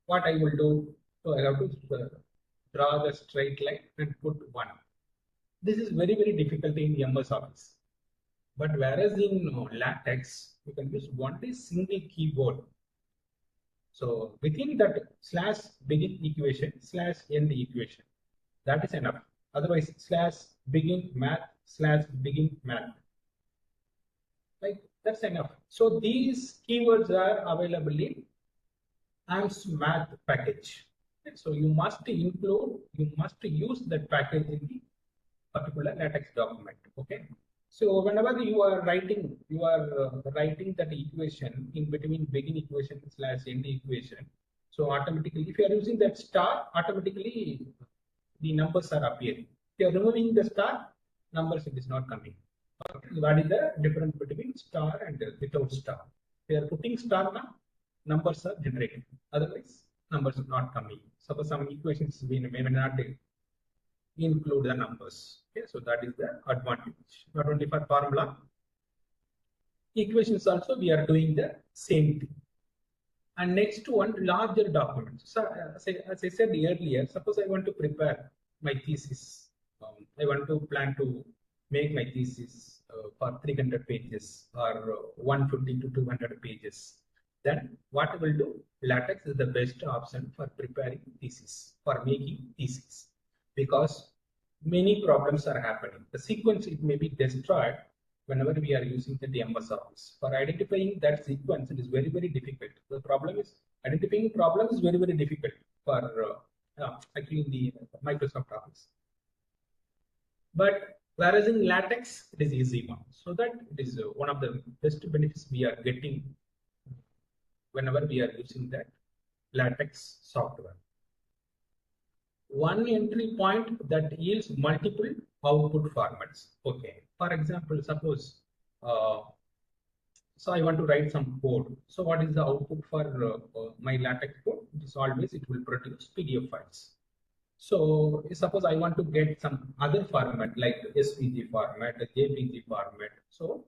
What I will do? So I have to draw the straight line and put 1. This is very, very difficult in MS Office. But whereas in LaTeX, you can use only single keyboard. So within that /begin equation /end equation, that is enough. Otherwise, /begin math /begin math. Like that's enough. So these keywords are available in AMS math package. Okay? So you must use that package in the particular LaTeX document. Okay. So whenever you are writing that equation in between begin equation /end equation. So automatically, if you are using that star, automatically the numbers are appearing. If you are removing the star, numbers it is not coming. Okay. What is the difference between star and without star? If you are putting star now, numbers are generated. Otherwise, numbers are not coming. Suppose some equations may not include the numbers. Okay, so that is the advantage. Not only for formula, equations also we are doing the same thing. And next one, larger documents. So as I said earlier, suppose I want to prepare my thesis. I want to plan to make my thesis for 300 pages or 150 to 200 pages. Then what I will do? LaTeX is the best option for preparing thesis, for making thesis. Because many problems are happening. The sequence it may be destroyed whenever we are using the MS Office. For identifying that sequence, it is very, very difficult. The problem is identifying problem is very, very difficult for actually in the Microsoft Office. But whereas in LaTeX, it is easy one. So that it is one of the best benefits we are getting whenever we are using that LaTeX software. One entry point that yields multiple output formats. Okay. For example, suppose so I want to write some code. So what is the output for my LaTeX code? It is always it will produce PDF files. So suppose I want to get some other format like SVG format, JPG format. So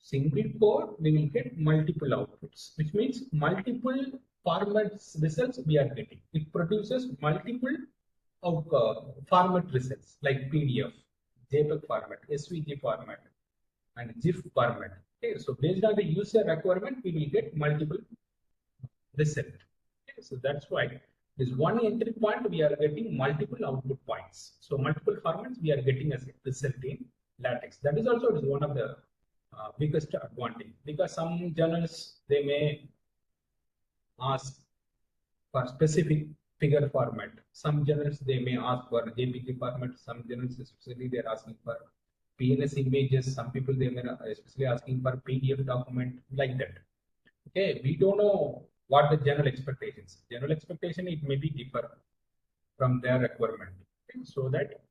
single code we will get multiple outputs, which means multiple formats results we are getting. It produces multiple format results like PDF, JPEG format, SVG format, and GIF format. Okay, so based on the user requirement, we will get multiple result. Okay, so that's why this one entry point we are getting multiple output points. So multiple formats we are getting as a result in LaTeX. That is also one of the biggest advantage, because some journals they may ask for specific figure format. Some journals they may ask for JPG format. Some journals especially they are asking for PNS images. Some people they may especially asking for PDF document, like that. Okay, we don't know what the general expectations. General expectation it may be differ from their requirement. Okay, so that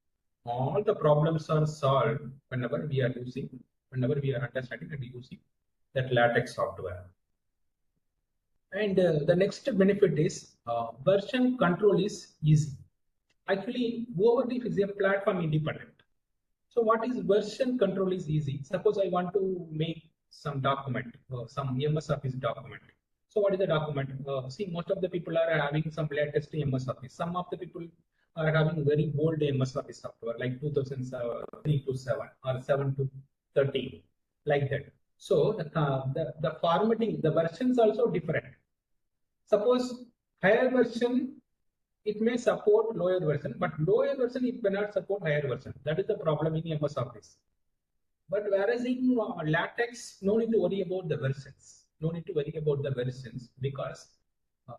all the problems are solved whenever we are understanding and using that LaTeX software. And the next benefit is version control is easy. Actually, Overleaf is a platform independent. So what is version control is easy. Suppose I want to make some document, some MS Office document. So what is the document? See, most of the people are having some latest MS Office. Some of the people are having very old MS Office software like 2003 to 7 or 7 to 13, like that. So the formatting, the versions also different. Suppose higher version, it may support lower version, but lower version it may not support higher version. That is the problem in MS Office. But whereas in LaTeX, no need to worry about the versions. No need to worry about the versions because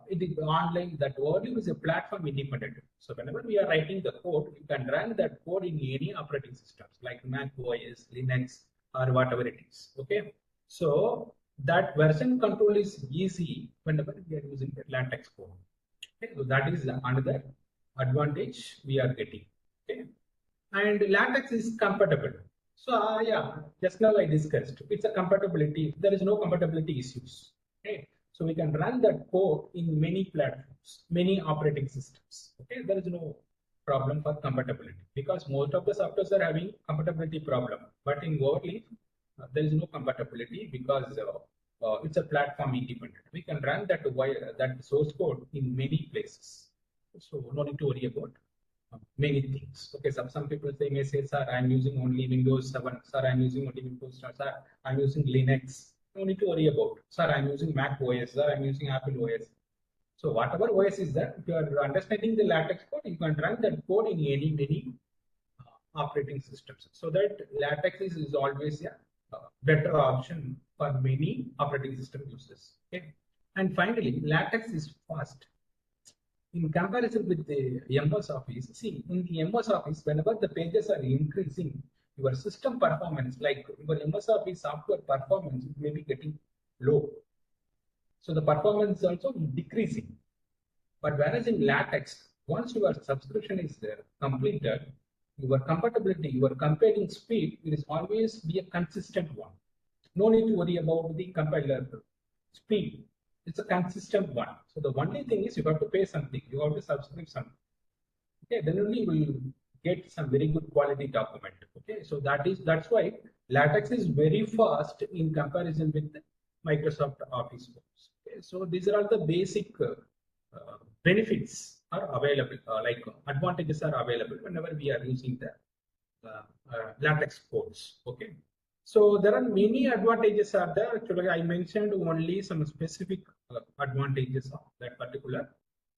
it is online. That Overleaf is a platform independent. So whenever we are writing the code, you can run that code in any operating systems like Mac OS, Linux, or whatever it is. Okay. So that version control is easy whenever we are using the LaTeX code. Okay, so that is another advantage we are getting. Okay, and LaTeX is compatible. So yeah, just now I discussed it's a compatibility. There is no compatibility issues. Okay, so we can run that code in many platforms, many operating systems. Okay, there is no problem for compatibility because most of the softwares are having compatibility problem. But in Overleaf, there is no compatibility because it's a platform independent. We can run that source code in many places. So no need to worry about many things. Okay, some people may say, sir, I'm using only Windows 7, sir, I'm using only Windows 10, sir, I'm using Linux. No need to worry about. Sir, I'm using Mac OS, sir, I'm using Apple OS. So whatever OS is that, if you are understanding the LaTeX code, you can run that code in many operating systems. So that LaTeX is always a better option for many operating system users. Okay, and finally, LaTeX is fast. In comparison with the MS Office, see, in the MS Office, whenever the pages are increasing, your system performance, like your MS Office software performance, may be getting low. So the performance is also decreasing. But whereas in LaTeX, once your subscription is completed, your compatibility, your compiling speed will always be a consistent one. No need to worry about the compiler speed. It's a consistent one. So the only thing is you have to pay something. You have to subscribe something. Okay, then only you will get some very good quality document. Okay, so that's why LaTeX is very fast in comparison with Microsoft Office. Okay, so these are all the basic benefits are available, like advantages are available whenever we are using the LaTeX codes. Okay. So there are many advantages are there. Actually, I mentioned only some specific advantages of that particular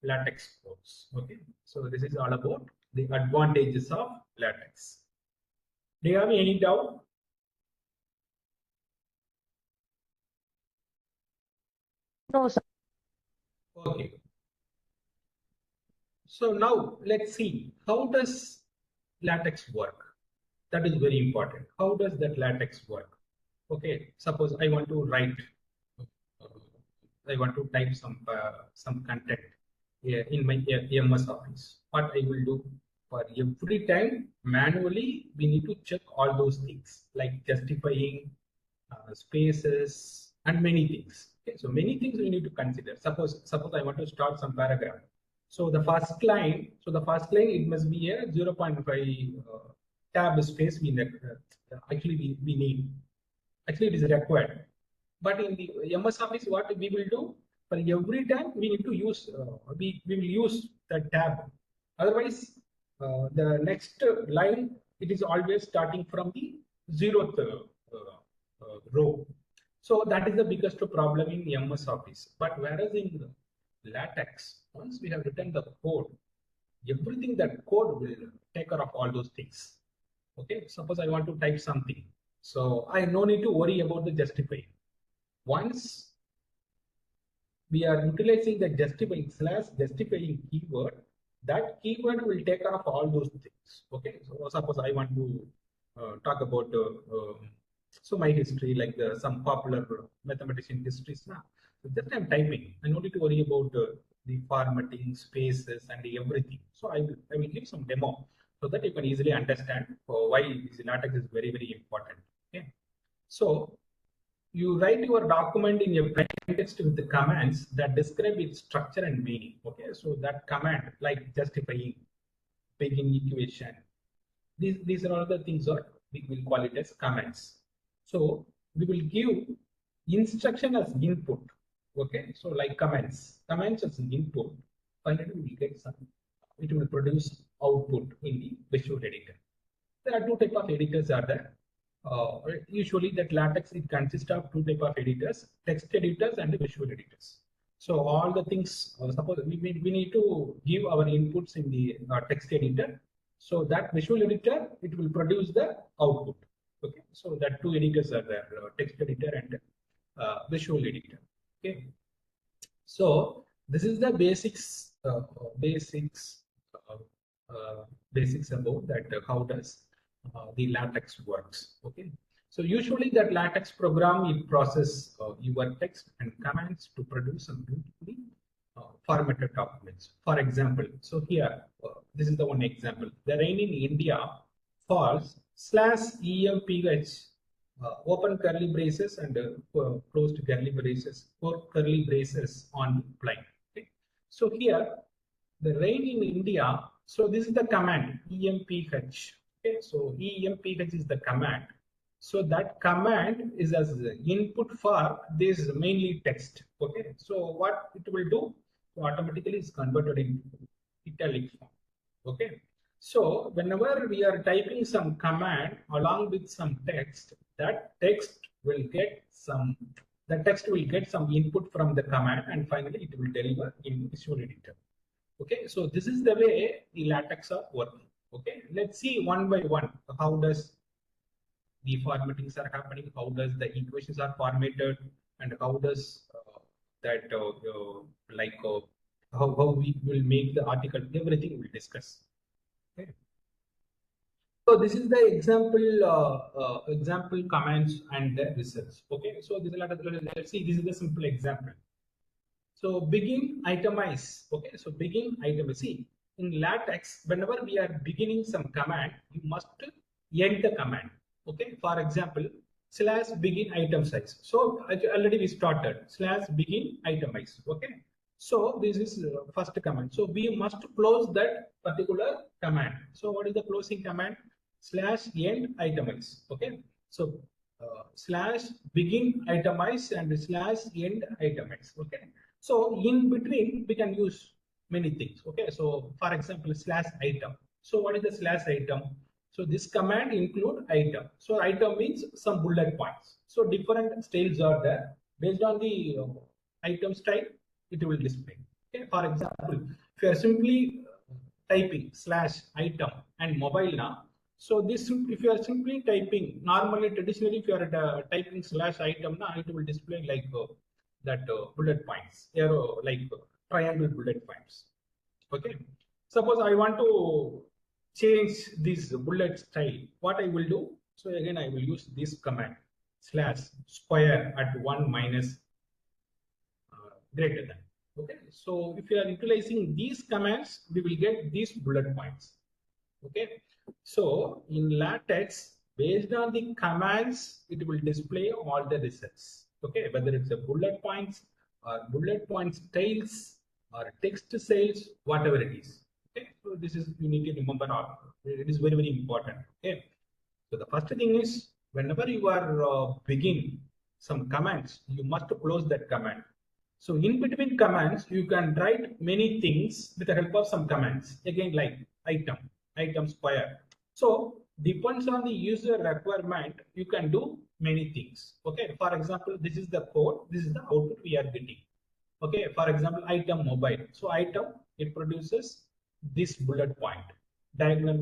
LaTeX course. Okay, so this is all about the advantages of LaTeX. Do you have any doubt? No, sir. Okay. So now let's see, how does LaTeX work? That is very important. How does that LaTeX work? Okay, suppose I want to write, I want to type some content in my MS Office. What I will do, for every time manually, we need to check all those things like justifying, spaces, and many things. Okay, so many things we need to consider. Suppose I want to start some paragraph. So the first line, it must be a 0.5 tab space. Actually we need. Actually, it is required. But in the MS Office, what we will do, for every time we need to use, we will use the tab. Otherwise, the next line, it is always starting from the 0th row. So that is the biggest problem in MS Office. But whereas in LaTeX, once we have written the code, everything that code will take care of all those things. Okay, suppose I want to type something. So I no need to worry about the justifying. Once we are utilizing the justifying keyword, that keyword will take care of all those things. Okay, so suppose I want to talk about so my history, like some popular mathematician histories now. So just I'm typing. I don't need to worry about the formatting, spaces, and everything. So I will give some demo so that you can easily understand why this LaTeX is very important. Okay, so you write your document in a plain text with the commands that describe its structure and meaning. Okay, so that command like justifying, picking equation, these are all the things or we will call it as commands. So we will give instruction as input. Okay, so like commands as input. Finally, we will get some. It will produce output in the visual editor. There are two types of editors are there. Usually that LaTeX, it consists of two types of editors, text editors and visual editors. So all the things, suppose we need to give our inputs in the text editor. So that visual editor, it will produce the output. Okay, so that two editors are there, text editor and visual editor. Okay, so this is the basics about that how does the LaTeX works. Okay, So usually that LaTeX program, it process your text and commands to produce some beautifully formatted documents. For example, so here, this is the one example. The rain in India falls /emph, open curly braces and closed curly braces, or curly braces on line. Okay. So here, the rain in India, so this is the command emph. Okay, so emph is the command. So that command is as input for this mainly text. Okay, so what it will do? So automatically is converted into italic form. Okay, so whenever we are typing some command along with some text, that text will get some input from the command, and finally it will deliver in Visual Editor. Okay, so this is the way the LaTeX are working. Okay, let's see one by one how does the formattings are happening, how does the equations are formatted, and how does how we will make the article. Everything we'll discuss. Okay. So this is the example commands and the results. Okay, so this is let's see. This is the simple example. So begin itemize. Okay, so begin itemize. See, in LaTeX, whenever we are beginning some command, you must end the command. Okay, for example, /begin item size. So already we started /begin itemize. Okay, so this is first command. So we must close that particular command. So what is the closing command? /end itemize. Okay, so /begin itemize and /end itemize. Okay. So in between, we can use many things. Okay, so for example, /item. So what is the /item? So this command include item. So item means some bullet points. So different styles are there. Based on the item style, it will display. Okay, for example, if you are simply typing /item and mobile now, so this, if you are simply typing normally, traditionally, if you are typing /item now, it will display like that bullet points, arrow, like triangle bullet points. Okay, suppose I want to change this bullet style. What I will do? So again, I will use this command /square at 1 minus greater than. Okay, so if you are utilizing these commands, we will get these bullet points. Okay, so in LaTeX, based on the commands, it will display all the results. Okay, whether it's a bullet points or bullet point styles or text styles, whatever it is. Okay, so this is, you need to remember, it is very, very important. Okay, so the first thing is, whenever you are begin some commands, you must close that command. So in between commands, you can write many things with the help of some commands. Again, like item square. So depends on the user requirement, you can do many things. Okay, for example, this is the code, this is the output we are getting. Okay, for example, item mobile. So item, it produces this bullet point, triangle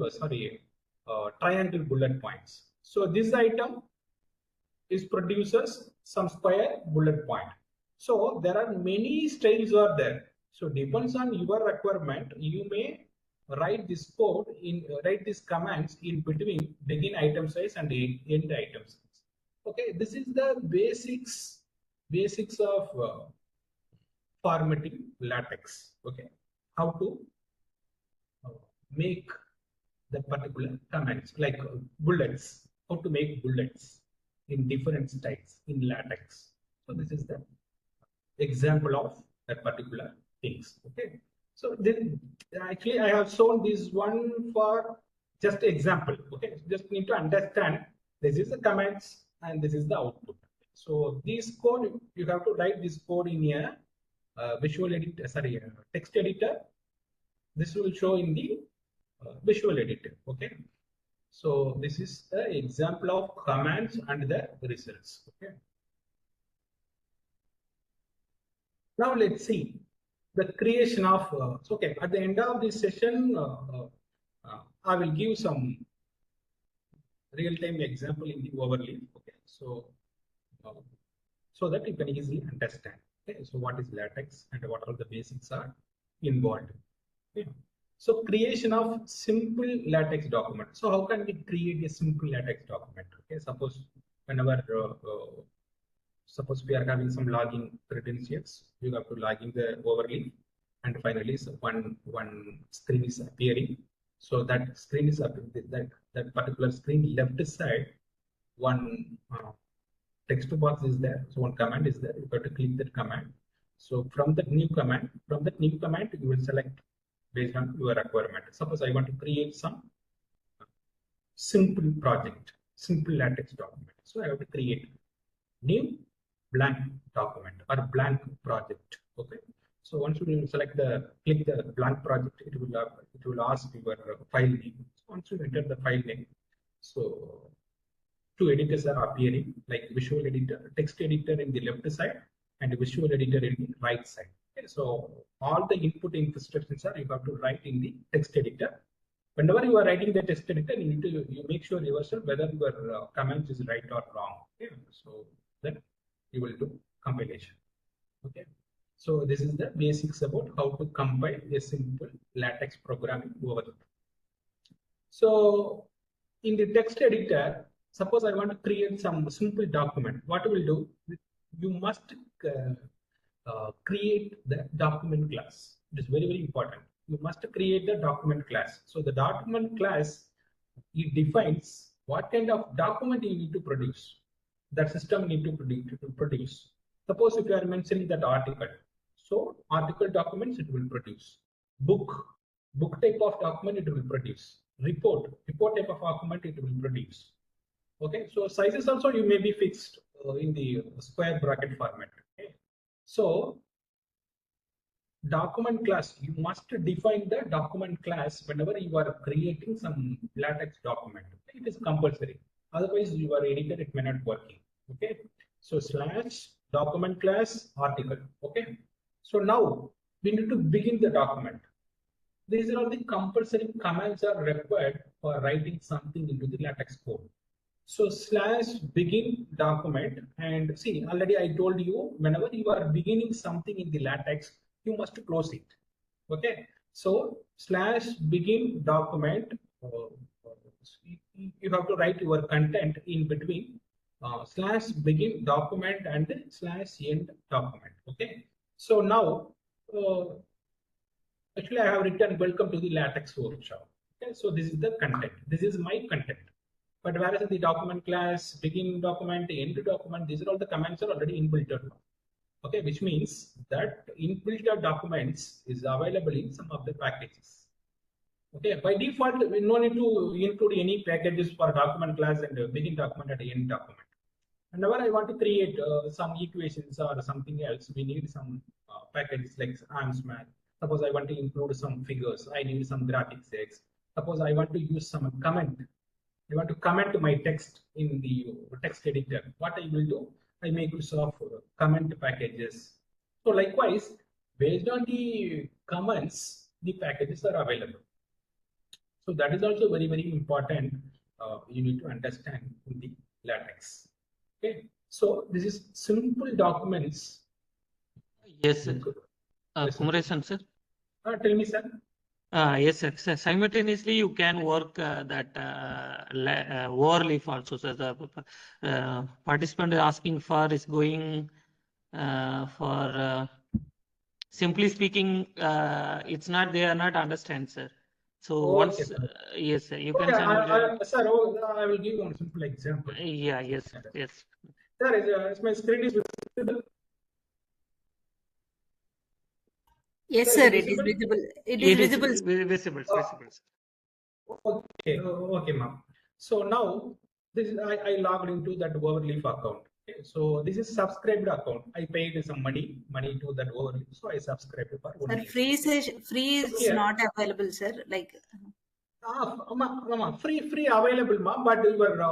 bullet points. So this item is produces some square bullet point. So there are many styles are there. So depends on your requirement, you may write this code write these commands in between begin item size and end item size. Okay, this is the basics of formatting LaTeX. Okay, how to make the particular commands like bullets, how to make bullets in different styles in LaTeX. So this is the example of that particular things. Okay, so then actually I have shown this one for just example. Okay, just need to understand this is the commands and this is the output. So this code, you have to write this code in a visual editor, text editor. This will show in the visual editor. Okay, so this is the example of commands and the results. Okay, now let's see the creation of so okay, at the end of this session I will give some real-time example in the Overleaf. Okay, so so that you can easily understand. Okay, so what is LaTeX and what are the basics are involved. Okay. So creation of simple LaTeX document. So how can we create a simple LaTeX document? Okay, suppose whenever suppose we are having some logging credentials, you have to log in the Overleaf, and finally so one screen is appearing. So that screen is that particular screen left side, one text box is there. So one command is there. You have to click that command. So from that new command, you will select based on your requirement. Suppose I want to create some simple project, simple LaTeX document. So I have to create new blank document or blank project. Okay. So once you click the blank project, it will ask your file name. So once you enter the file name, so two editors are appearing, like visual editor, text editor in the left side and visual editor in the right side. Okay. So all the input instructions are you have to write in the text editor. Whenever you are writing the text editor, you make sure yourself whether your comments is right or wrong. Okay. So then you will do compilation. Okay. So this is the basics about how to compile a simple LaTeX programming overview. So in the text editor, suppose I want to create some simple document. What you will do? You must create the document class. It is very, very important. You must create the document class. So the document class, it defines what kind of document you need to produce. That system need to produce. Suppose if you are mentioning that article, so article documents it will produce. Book type of document it will produce. Report type of document it will produce. Okay, so sizes also you may be fixed in the square bracket format. Okay. So document class, you must define the document class whenever you are creating some LaTeX document. Okay. It is compulsory. Otherwise, your editor it may not working. Okay. So / document class article. Okay. So now we need to begin the document. These are all the compulsory commands are required for writing something into the LaTeX code. So / begin document, and see, already I told you whenever you are beginning something in the LaTeX, you must close it. Okay. So / begin document, you have to write your content in between / begin document and / end document. Okay. So now actually I have written welcome to the LaTeX workshop. Okay. So this is the content. This is my content. But whereas in the document class, begin document, end document, these are all the commands are already inbuilt. Okay, which means that inbuilt documents is available in some of the packages. Okay, by default, we no need to include any packages for document class and begin document and end document. Whenever I want to create some equations or something else, we need some packages like AMSMath. Suppose I want to include some figures, I need some graphics X. Suppose I want to use some comment. I want to comment my text in the text editor. What I will do? I make use of comment packages. So likewise, based on the comments, the packages are available. So that is also very, very important. You need to understand in the LaTeX. Okay. So this is simple documents. Yes, sir. Kumaresan, sir. Tell me, sir. Yes, sir. So simultaneously, you can work that Overleaf also. So the participant asking for is going for simply speaking, it's not, they are not understand, sir. So once, sir. yes, sir, you Okay, can sir, I will give one simple example. Yeah, yes, yes. Sir, my screen is visible. Yes, sir, it is visible. It is visible. Visible. Okay, okay, ma'am. So now this is I logged into that Overleaf account. Okay, so this is subscribed account. I paid some money to that Overleaf, so I subscribed for 1 year. Free is not available, sir. Like free available, ma'am. But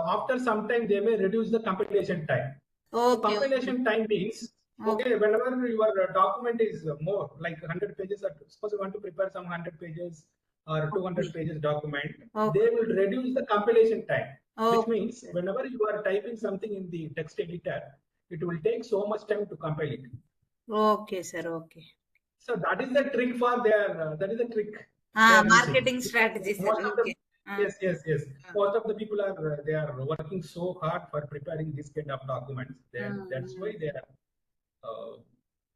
after some time they may reduce the compilation time. Okay. Compilation time means. Okay, whenever your document is more like 100 pages, suppose you want to prepare some 100 pages or 200 pages document, they will reduce the compilation time, which means whenever you are typing something in the text editor, it will take so much time to compile it. Okay, sir. Okay. So that is the trick for their, that is the trick. Marketing strategy, sir. Okay. Yes, yes, yes. Most of the people are they are working so hard for preparing this kind of documents. That's why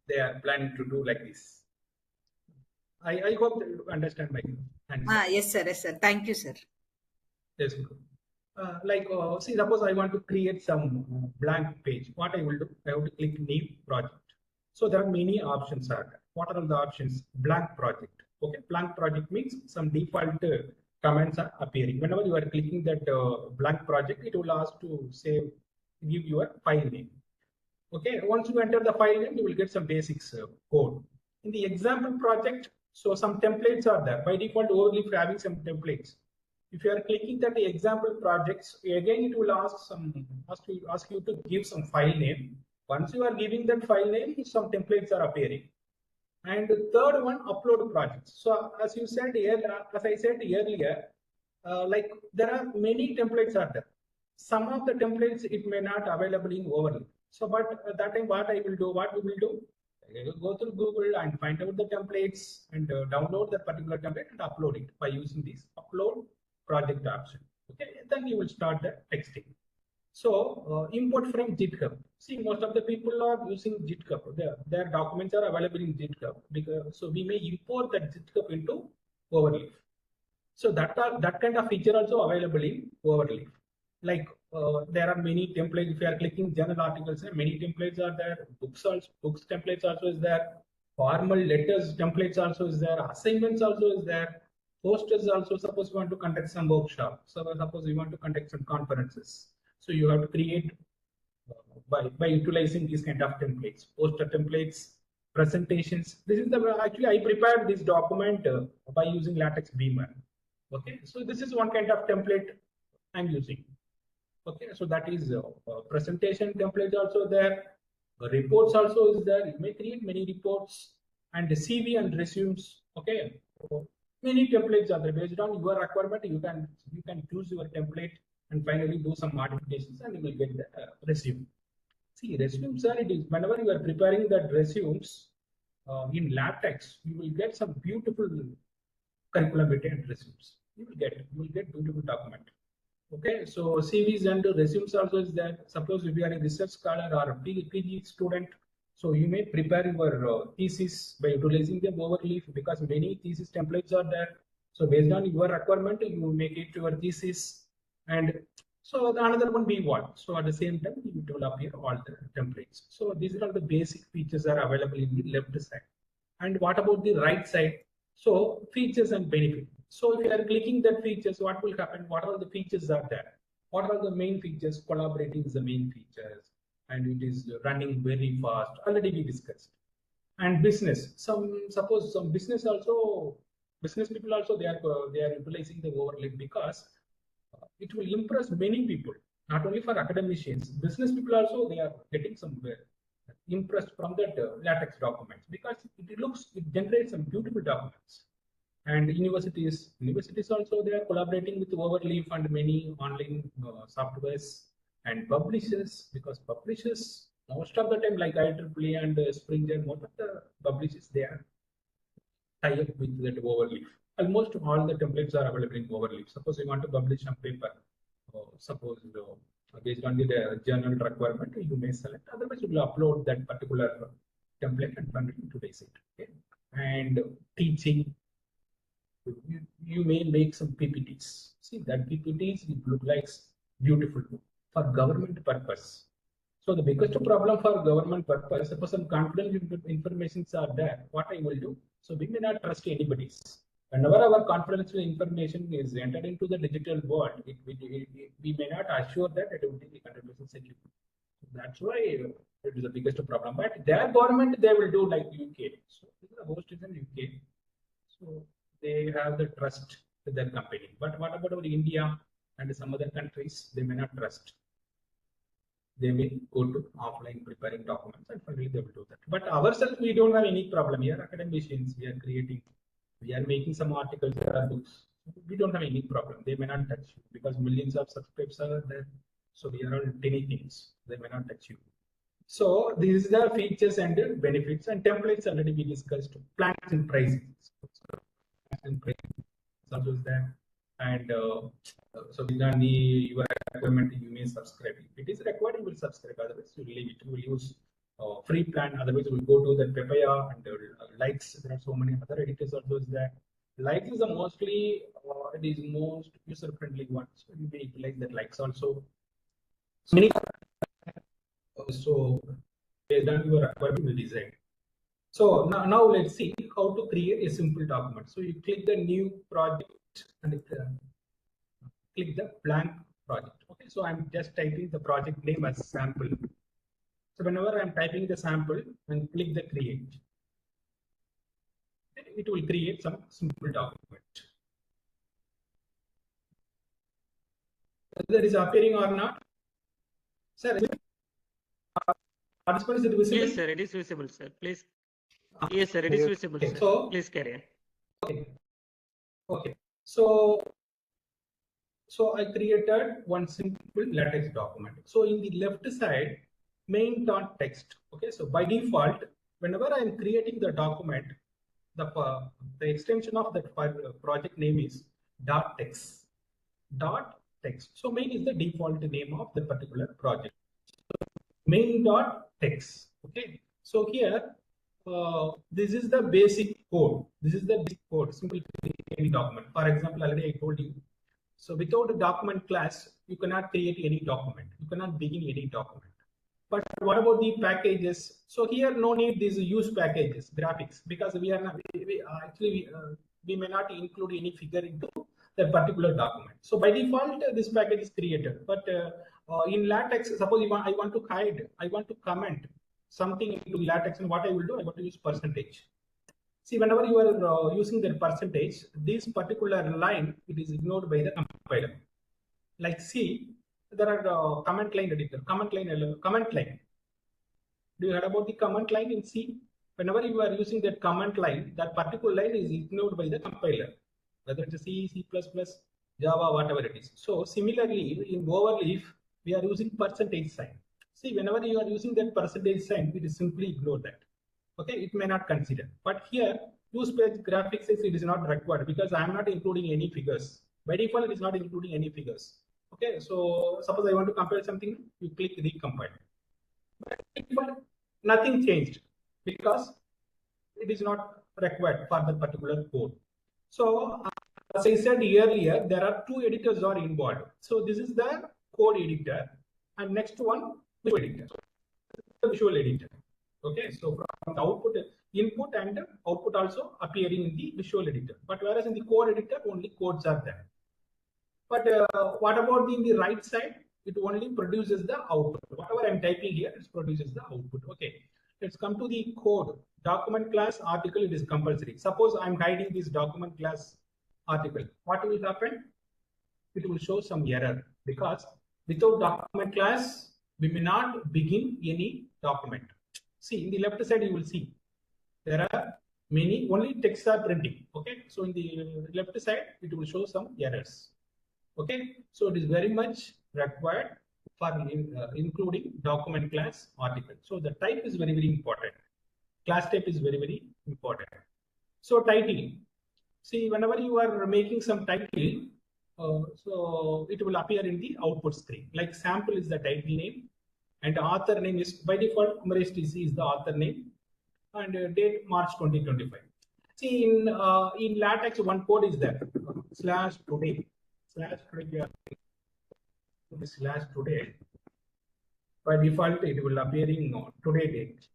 they are planning to do like this. I hope that you understand my answer. Yes, sir. Yes, sir. Thank you, sir. Yes, good. See, suppose I want to create some blank page. What I will do, I have to click New Project. So there are many options are there. What are the options? Blank project. Okay, blank project means some default comments are appearing. Whenever you are clicking that blank project, it will ask to save, give your file name. Okay, once you enter the file name, you will get some basics code. In the example project, so some templates are there. By default, Overleaf having some templates. If you are clicking that the example projects, again it will ask you to give some file name. Once you are giving that file name, some templates are appearing. And the third one, upload projects. So as you said earlier, as I said earlier, like there are many templates are there. Some of the templates it may not available in Overleaf. So, but at that time, what we will do, I will go through Google and find out the templates and download that particular template and upload it by using this upload project option. Okay, then you will start the texting. So import from GitHub. See, most of the people are using GitHub. Their documents are available in GitHub because so we may import that GitHub into Overleaf. So that kind of feature also available in Overleaf. Like there are many templates. If you are clicking journal articles, many templates are there. Books templates also is there. Formal letters templates also is there. Assignments also is there. Posters also. Suppose you want to conduct some workshop. So suppose you want to conduct some conferences. So you have to create by utilizing these kind of templates, poster templates, presentations. This is the actually I prepared this document by using LaTeX Beamer. Okay, so this is one kind of template I'm using. Okay, so that is presentation template also there. Reports also is there. You may create many reports and CV and resumes. Okay, so many templates are there. Based on your requirement, you can choose your template and finally do some modifications and you will get the resume. See, resumes are it is whenever you are preparing that resumes in LaTeX, you will get some beautiful curriculum and resumes. You will get beautiful document. Okay, so CVs and resumes also is there. Suppose if you are a research scholar or a PG student, so you may prepare your thesis by utilizing the Overleaf because many thesis templates are there. So based on your requirement, you make it your thesis, and so the another one we want. So at the same time, it will appear all the templates. So these are the basic features are available in the left side. And what about the right side? So features and benefits. So if you are clicking that features, what will happen? What are the features are there? What are the main features? Collaborating is the main features, and it is running very fast. Already we discussed. And business. Suppose some business people also they are utilizing the Overleaf because it will impress many people. Not only for academicians, business people also they are getting somewhere impressed from that LaTeX documents because it generates some beautiful documents. And universities also they are collaborating with Overleaf and many online softwares and publishers because publishers most of the time like IEEE and Springer, most of the publishers they are tie up with that Overleaf. Almost all the templates are available in Overleaf. Suppose you want to publish some paper, suppose based on the journal requirement, you may select. Otherwise, you will upload that particular template and continue to base it. Okay? And teaching, you may make some PPTs. See that PPTs it look like beautiful for government purpose. So the biggest problem for government purpose, suppose some confidential information are there, what I will do? So we may not trust anybody's. Whenever our confidential information is entered into the digital world, we may not assure that it will be 100% secure. That's why it is the biggest problem. But their government, they will do like UK. So this is the host is in UK. So they have the trust with their company. But what about India and some other countries? They may not trust. They may go to offline preparing documents and finally they will do that. But ourselves, we don't have any problem. We are academicians. We are creating. We are making some articles, books. We don't have any problem. They may not touch you because millions of subscribers are there. So we are all tiny things. They may not touch you. So these are the features and benefits and templates already we discussed. Plans and pricing. And pricing also is there. and so based on your requirement, you may subscribe. If it is required, you will subscribe. Otherwise, you will leave it. You will use free plan. Otherwise, you will go to the Papaya and likes. There are so many other editors also is there. Likes is the mostly it is most user friendly one. So you may utilize that likes also. So many so based on your requirement, will design. So now let's see how to create a simple document. So you click the new project and click the blank project. Okay, so I'm just typing the project name as sample. So whenever I'm typing the sample and click the create, it will create some simple document. Whether it is appearing or not, sir. Participant, is it visible? Yes, sir, it is visible, sir. Please. Yes, sir, it is visible, Okay, sir. so Please carry on. Okay. So I created one simple LaTeX document. So in the left side, main.text. Okay, so by default, whenever I'm creating the document, the extension of that project name is .text. .text. So main is the default name of the particular project. Main.text. Okay. So here, this is the basic code. This is the basic code. Simple any document. For example, already I told you. So without a document class, you cannot create any document. You cannot begin any document. But what about the packages? So here, no need these use packages, graphics, because we are not, we may not include any figure into that particular document. So by default, this package is created. But in LaTeX, suppose I want to hide, I want to comment something into LaTeX, and what I will do, I want to use percentage. See, whenever you are using the percentage, this particular line, it is ignored by the compiler. Like C, there are comment line editor, comment line. Do you heard about the comment line in C? Whenever you are using that comment line, that particular line is ignored by the compiler, whether it is C, C++, Java, whatever it is. So similarly, in Overleaf, we are using percentage sign. See, whenever you are using that percentage sign, it is simply ignore that. Okay, it may not consider. But here, use page graphics says it is not required because I am not including any figures. By default, it is not including any figures. Okay, so suppose I want to compile something, you click recompile. But nothing changed because it is not required for the particular code. So as I said earlier, there are two editors are involved. So this is the code editor, and next one visual editor. The visual editor. Okay, so from the output, input and output also appearing in the visual editor. But whereas in the code editor, only codes are there. But what about in the right side? It only produces the output. Whatever I'm typing here, it produces the output. Okay, let's come to the code. Document class article, it is compulsory. Suppose I'm hiding this document class article. What will happen? It will show some error because without document class, we may not begin any document. See, in the left side, you will see there are many, only text are printing. Okay, so in the left side, it will show some errors. Okay, so it is very much required for including document class article. So the type is very, very important. Class type is very, very important. So title. See, whenever you are making some title, so it will appear in the output screen. Like sample is the title name, and author name is by default Amresh TC is the author name, and date March 2025. See, in LaTeX, one code is there /today. /today. By default, it will appearing today date.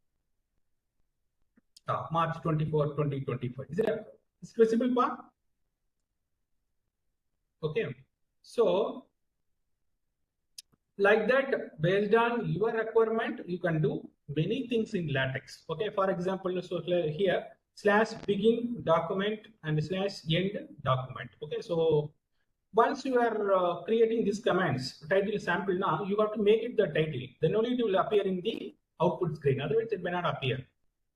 March 24, 2025. Is it a visible part? Okay. So, like that, based on your requirement, you can do many things in LaTeX. Okay. For example, so here /begin document and /end document. Okay. So once you are creating these commands, title sample now, you have to make it the title. Then only it will appear in the output screen. Otherwise, it may not appear.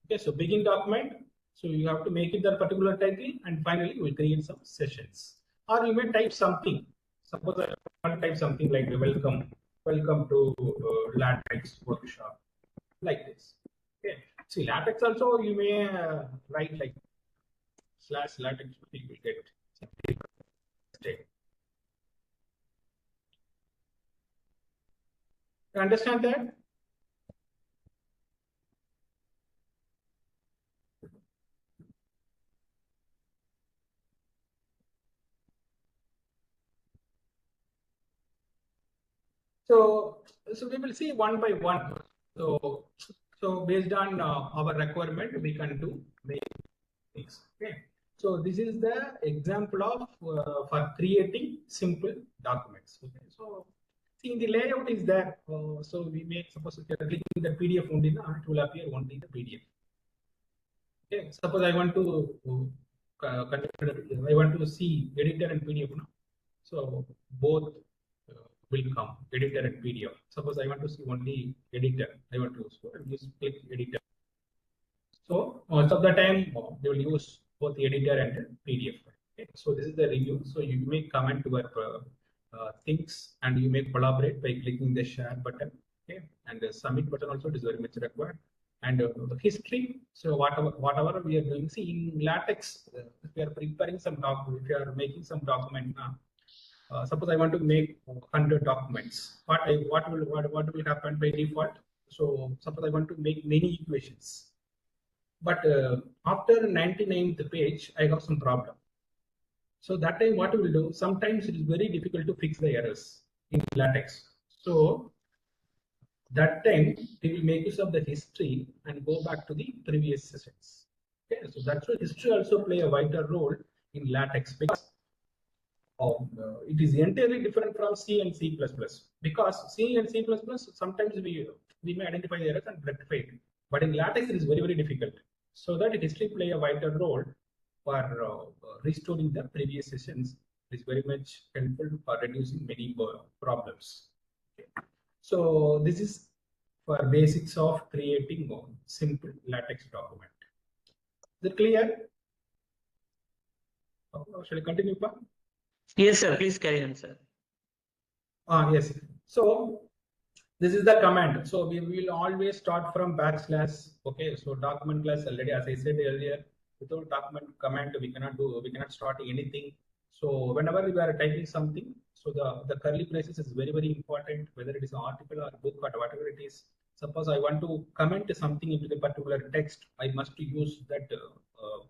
Okay, so begin document. So you have to make it that particular title, and finally you will create some sessions. Or you may type something. Suppose I want to type something like welcome to LaTeX Workshop, like this. Okay, see LaTeX also you may write like /LaTeX. You will get You understand that? So we will see one by one. So based on our requirement, we can do many things. Okay. So this is the example of for creating simple documents. Okay. So see, the layout is there. So we make, suppose if you are clicking the PDF only, it will appear only the PDF. Okay. Suppose I want to I want to see editor and PDF now. So both will come, editor and PDF. Suppose I want to see only editor. I want to just click editor. So most of the time they will use both editor and PDF. Okay. So this is the review. So you may comment your things and you may collaborate by clicking the share button. Okay. And the submit button also is very much required. And the history. So whatever we are doing, see in LaTeX, if we are preparing some document, if you are making some document now. Suppose I want to make 100 documents. What will happen by default? So suppose I want to make many equations. But after 99th page, I have some problem. So that time what we will do, sometimes it is very difficult to fix the errors in LaTeX. So that time we will make use of the history and go back to the previous sessions. Okay, so that's why history also play a vital role in LaTeX because it is entirely different from C and C++, because C and C++ sometimes we may identify the errors and rectify it, but in LaTeX it is very, very difficult. So that history play a vital role for restoring the previous sessions. It is very much helpful for reducing many problems. Okay. So this is for basics of creating a simple LaTeX document. Is it clear? Shall I continue, Pa? Yes, sir. Please carry on, sir. Yes. So this is the command. So we will always start from backslash. Okay. So document class already, as I said earlier, without document command, we cannot start anything. So whenever we are typing something, so the curly braces is very, very important, whether it is an article or book or whatever it is. Suppose I want to comment something into the particular text, I must use that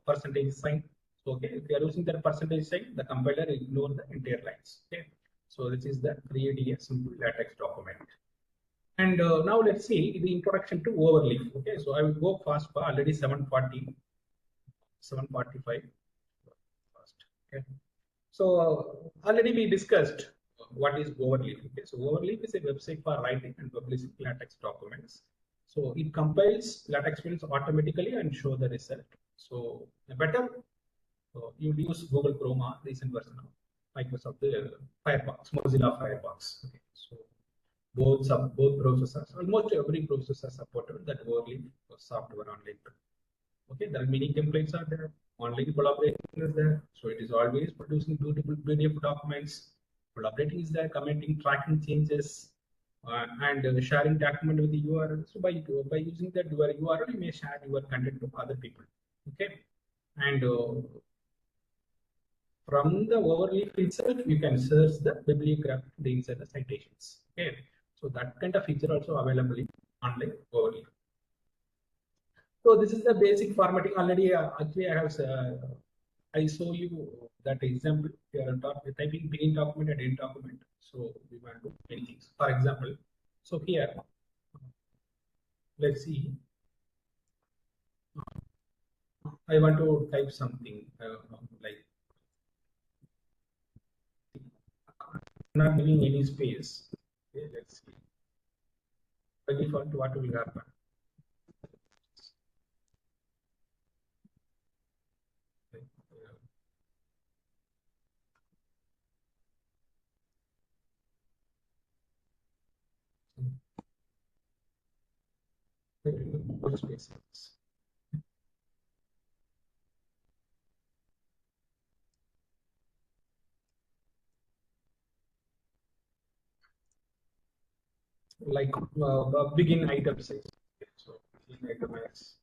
percentage sign. So okay, if you are using that percentage sign, the compiler will ignore the entire lines. Okay. So this is the creating a simple LaTeX document. And now let's see the introduction to Overleaf. Okay, so I will go fast for already 7:40, 7:45. Fast. Okay. So already we discussed what is Overleaf. Okay, so Overleaf is a website for writing and publishing LaTeX documents. So it compiles LaTeX fields automatically and show the result. So better you use Google Chrome or recent version of Microsoft Firefox, Mozilla Firefox. Okay, so both processors, almost every processor supported that Overleaf software online. Okay, there are many templates are there. Online collaboration is there, so it is always producing beautiful PDF documents. Collaborating is there, commenting, tracking changes, and sharing document with the URL. So by using that URL, you may share your content to other people. Okay, and from the Overleaf itself, you can search the bibliography to insert the citations. Okay, so that kind of feature also available in online Overleaf. So this is the basic formatting already. Actually, I show you that example. We are typing begin document and end document. So we want to do many things. For example, so here, let's see. I want to type something like not giving any space. Okay, let's see. By default, what will happen? Spaces. Like begin item size. Okay, so begin item as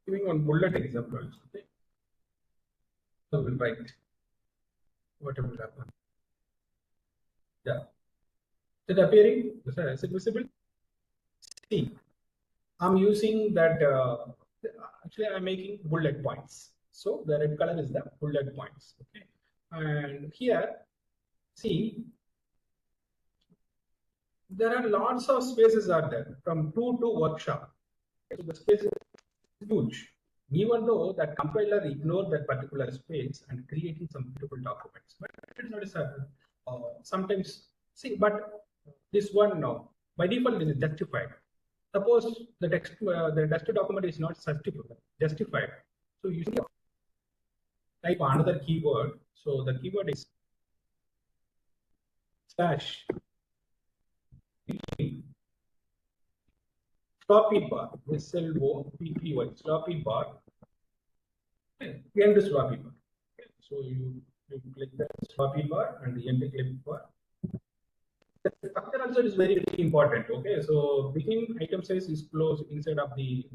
giving one bullet example. Okay. So we'll write what will happen. Yeah. Is it appearing? Is it visible? See, I'm using that. Actually, I'm making bullet points. So the red color is the bullet points. Okay. And here, see, there are lots of spaces are there from to workshop. So the space is huge. Even though that compiler ignored that particular space and creating some beautiful documents, but it's not a certain. Sometimes see, but this one no, by default it is justified. Suppose the text document is not justified. So you type another keyword. So the keyword is slash sloppy bar, SLOPPY, sloppy bar, end sloppy bar. So you click the sloppy bar and the end click bar. The structure also is very, very important. Okay, so beginning item size is closed inside of the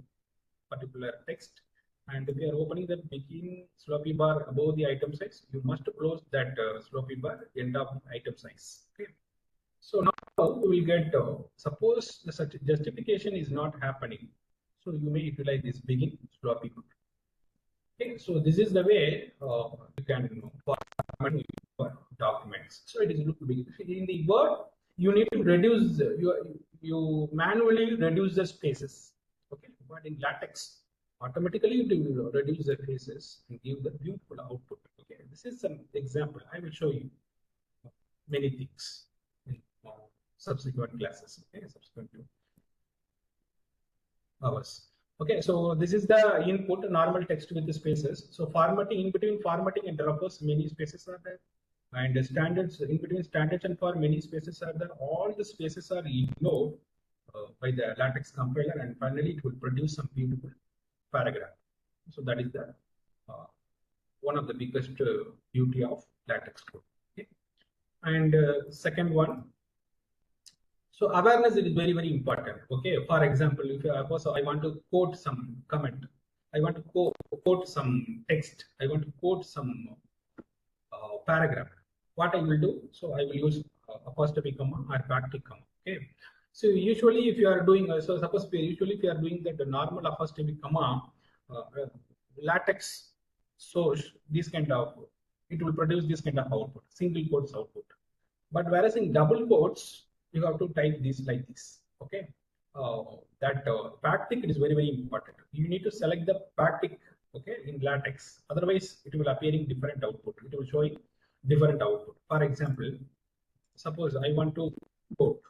particular text, and if you are opening the begin sloppy bar above the item size, you must close that sloppy bar end of item size. Okay. So now we will get, suppose the such justification is not happening. So you may utilize this begin sloppy bar. Okay, so this is the way you can format your documents. So it is look big. In the Word, you need to reduce you manually reduce the spaces. Okay, but in LaTeX, automatically you will reduce the spaces and give the beautiful output. Okay, this is some example. I will show you many things in subsequent classes. Okay, subsequent to hours. Okay, so this is the input normal text with the spaces. So formatting, in between formatting and droppers, many spaces are there, and standards, in between standards and for many spaces are there. All the spaces are ignored by the LaTeX compiler, and finally it will produce some beautiful paragraph. So that is the one of the biggest beauty of LaTeX code. Okay. And second one, so awareness is very, very important. Okay. For example, if I want to quote some comment, I want to quote some text, I want to quote some paragraph. What I will do? So I will use apostrophe comma or backtick comma. Okay. So usually, if you are doing so, suppose usually if you are doing that the normal apostrophe comma, LaTeX source this kind of, it will produce this kind of output, single quotes output. But whereas in double quotes, you have to type this like this. Okay, that backtick is very, very important. You need to select the backtick. Okay, in LaTeX. Otherwise, it will appear in different output. It will show different output. For example, suppose I want to quote.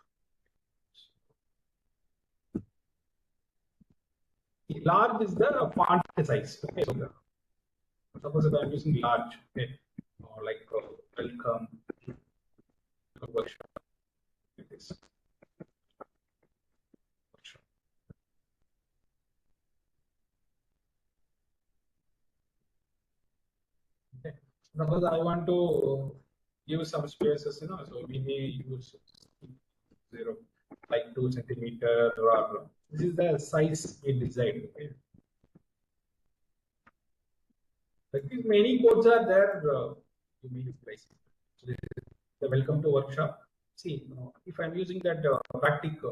Large is the font size. Okay, so suppose if I am using large, okay, like welcome workshop. Like this. Okay. Suppose I want to use some spaces, so we may use 0, like 2 centimeter, or this is the size we decide. Okay. Like many codes are there, you may utilize. So this is the welcome to workshop. See, if I'm using that backtick,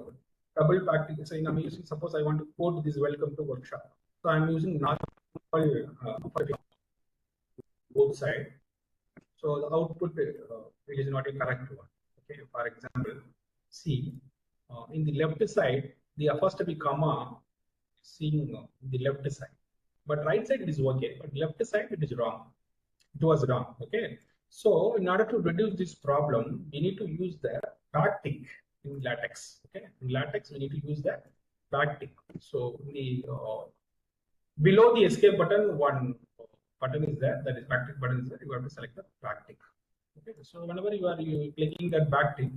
double backtick, so I'm using, suppose I want to quote this welcome to workshop. So I'm using normal both side. So the output it is not a correct one. Okay, for example, see in the left side, the apostrophe comma seeing the left side, but right side it is okay, but left side it is wrong. It was wrong. Okay, so in order to reduce this problem, we need to use the backtick in LaTeX. Okay, in LaTeX we need to use the backtick. So the below the escape button, one button is there, that is backtick button is there. You have to select the backtick. Okay, so whenever you are clicking that backtick,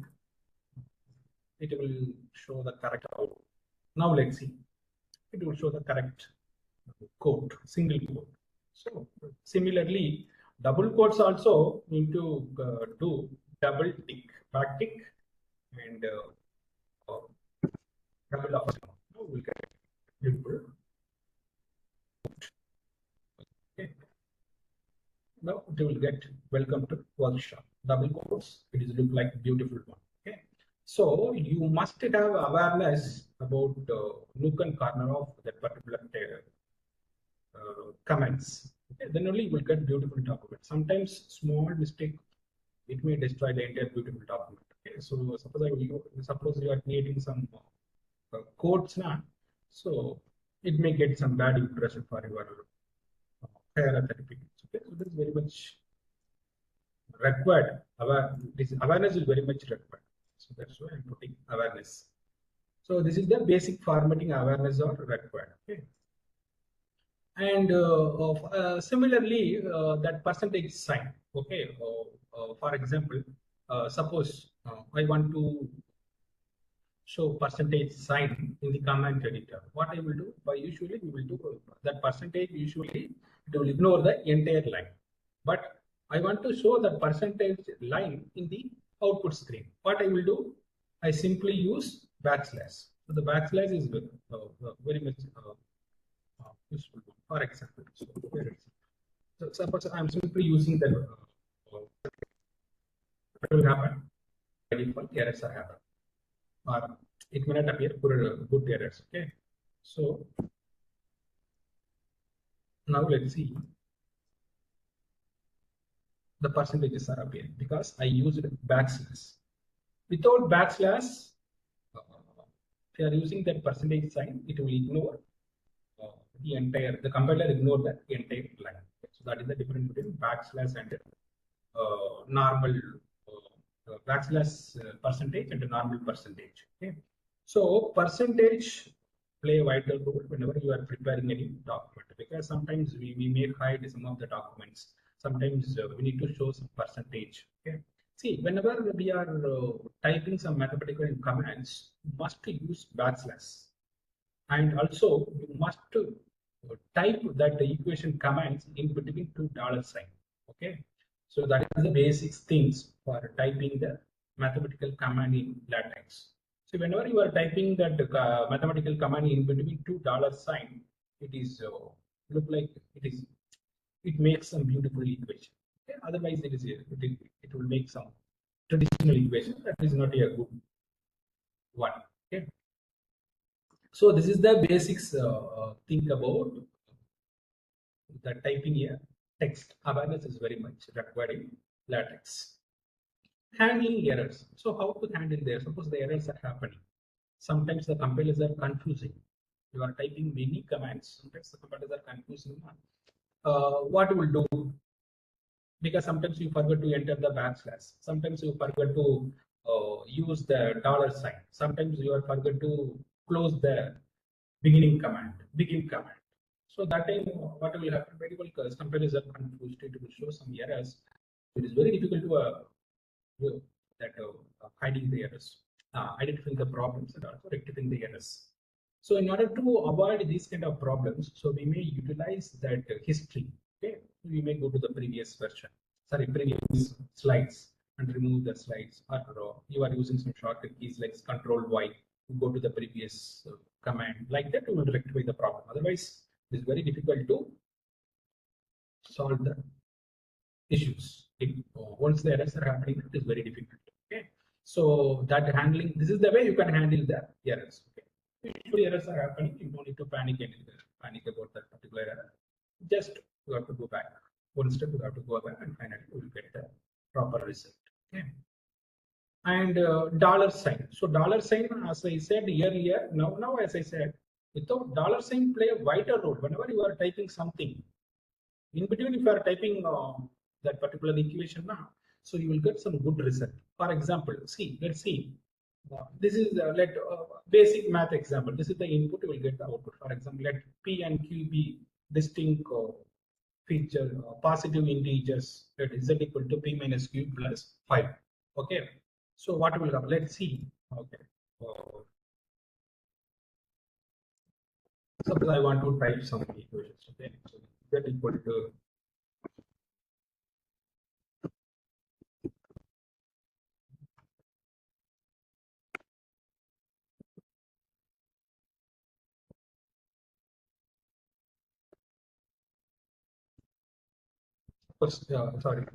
it will show the correct output. Now let's see, it will show the correct quote, single quote. So similarly, double quotes also need to do double tick, backtick, and double up. Now we'll get beautiful Now it will get welcome to workshop. Double quotes. It is look like a beautiful one. Okay. So you must have awareness about nook and corner of that particular comments. Okay. Then only you will get beautiful document. Sometimes small mistake it may destroy the entire beautiful document. Okay. So suppose you are creating some codes now, so it may get some bad impression for your higher authority. Okay. So this is very much required. Awareness is very much required. So that's why I'm putting awareness. So this is the basic formatting awareness are required. Okay. And similarly, that percentage sign. Okay. For example, suppose I want to show percentage sign in the comment editor. What I will do? By usually we will do that percentage. Usually it will ignore the entire line, but I want to show the percentage line in the output screen. What I will do? I simply use backslash. So the backslash is very much useful. For example, so suppose I'm simply using the what will happen? By default, errors are happening, or it may not appear good errors. Okay, so now let's see. The percentages are appearing because I used backslash. Without backslash, if you are using that percentage sign, it will ignore the compiler ignore that entire line. Okay. So that is the difference between backslash and normal backslash percentage and normal percentage. Okay. So percentage play a vital role whenever you are preparing any document, because sometimes we may hide some of the documents. Sometimes we need to show some percentage. Okay. See, whenever we are typing some mathematical commands, you must use backslash, and also you must type that the equation commands in between two $sign. Okay, so that is the basic things for typing the mathematical command in LaTeX. So whenever you are typing that mathematical command in between two $sign, it is look like it makes some beautiful equation. Okay? Otherwise, it will make some traditional equation that is not a good one. Okay. So this is the basics think about the typing here. Text awareness is very much required in LaTeX. Handling errors. So how to handle there? Suppose the errors are happening. Sometimes the compilers are confusing. You are typing many commands. Sometimes the compilers are confusing. What you will do? Because sometimes you forget to enter the backslash. Sometimes you forget to use the $sign. Sometimes you are forget to close the begin command. So that time, what will happen? Very well, because compilers are confused. It will show some errors. It is very difficult to hiding the errors, identifying the problems, and also rectifying the errors. So in order to avoid these kind of problems, so we may utilize that history. Okay, we may go to the previous previous slides and remove the slides, or you are using some shortcut keys like Control Y to go to the previous command. Like that, you will rectify the problem. Otherwise, it is very difficult to solve the issues. Once the errors are happening, it is very difficult. Okay, so that handling, this is the way you can handle the errors. Okay, usually errors are happening, you don't need to panic about that particular error. Just you have to go back one step. You have to go back, and finally you will get the proper result. Okay. And $sign. So $sign, as I said earlier, now as I said, without $sign play a vital role whenever you are typing something. In between, if you are typing that particular equation now, so you will get some good result. For example, see, let's see. This is basic math example. This is the input, you will get the output. For example, let P and Q be distinct feature positive integers, that z equal to P minus Q plus 5. Okay. So what will happen? Let's see. Okay. Suppose I want to type some equations. Okay. So z equal to sorry,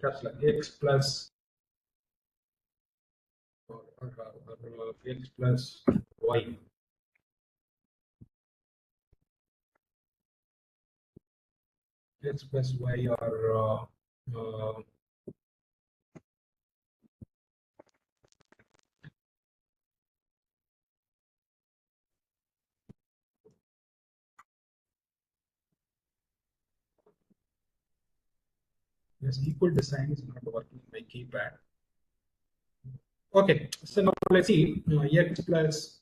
caps lock x plus x plus y. X plus y or yes, equal design is not working in my keypad. Okay, so now let's see x plus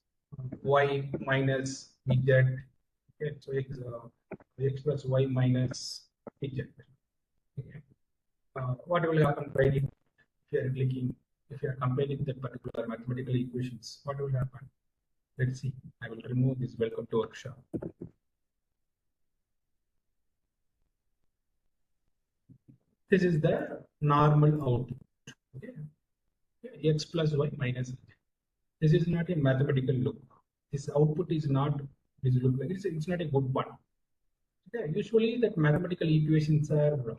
y minus z. Okay, so x plus y minus z. Okay. What will happen by if you are clicking, if you are comparing the particular mathematical equations? What will happen? Let's see. I will remove this welcome to workshop. This is the normal output. Okay. X plus y minus z. This is not a mathematical look. This output is not, this look like it's not a good one. Okay. Usually that mathematical equations are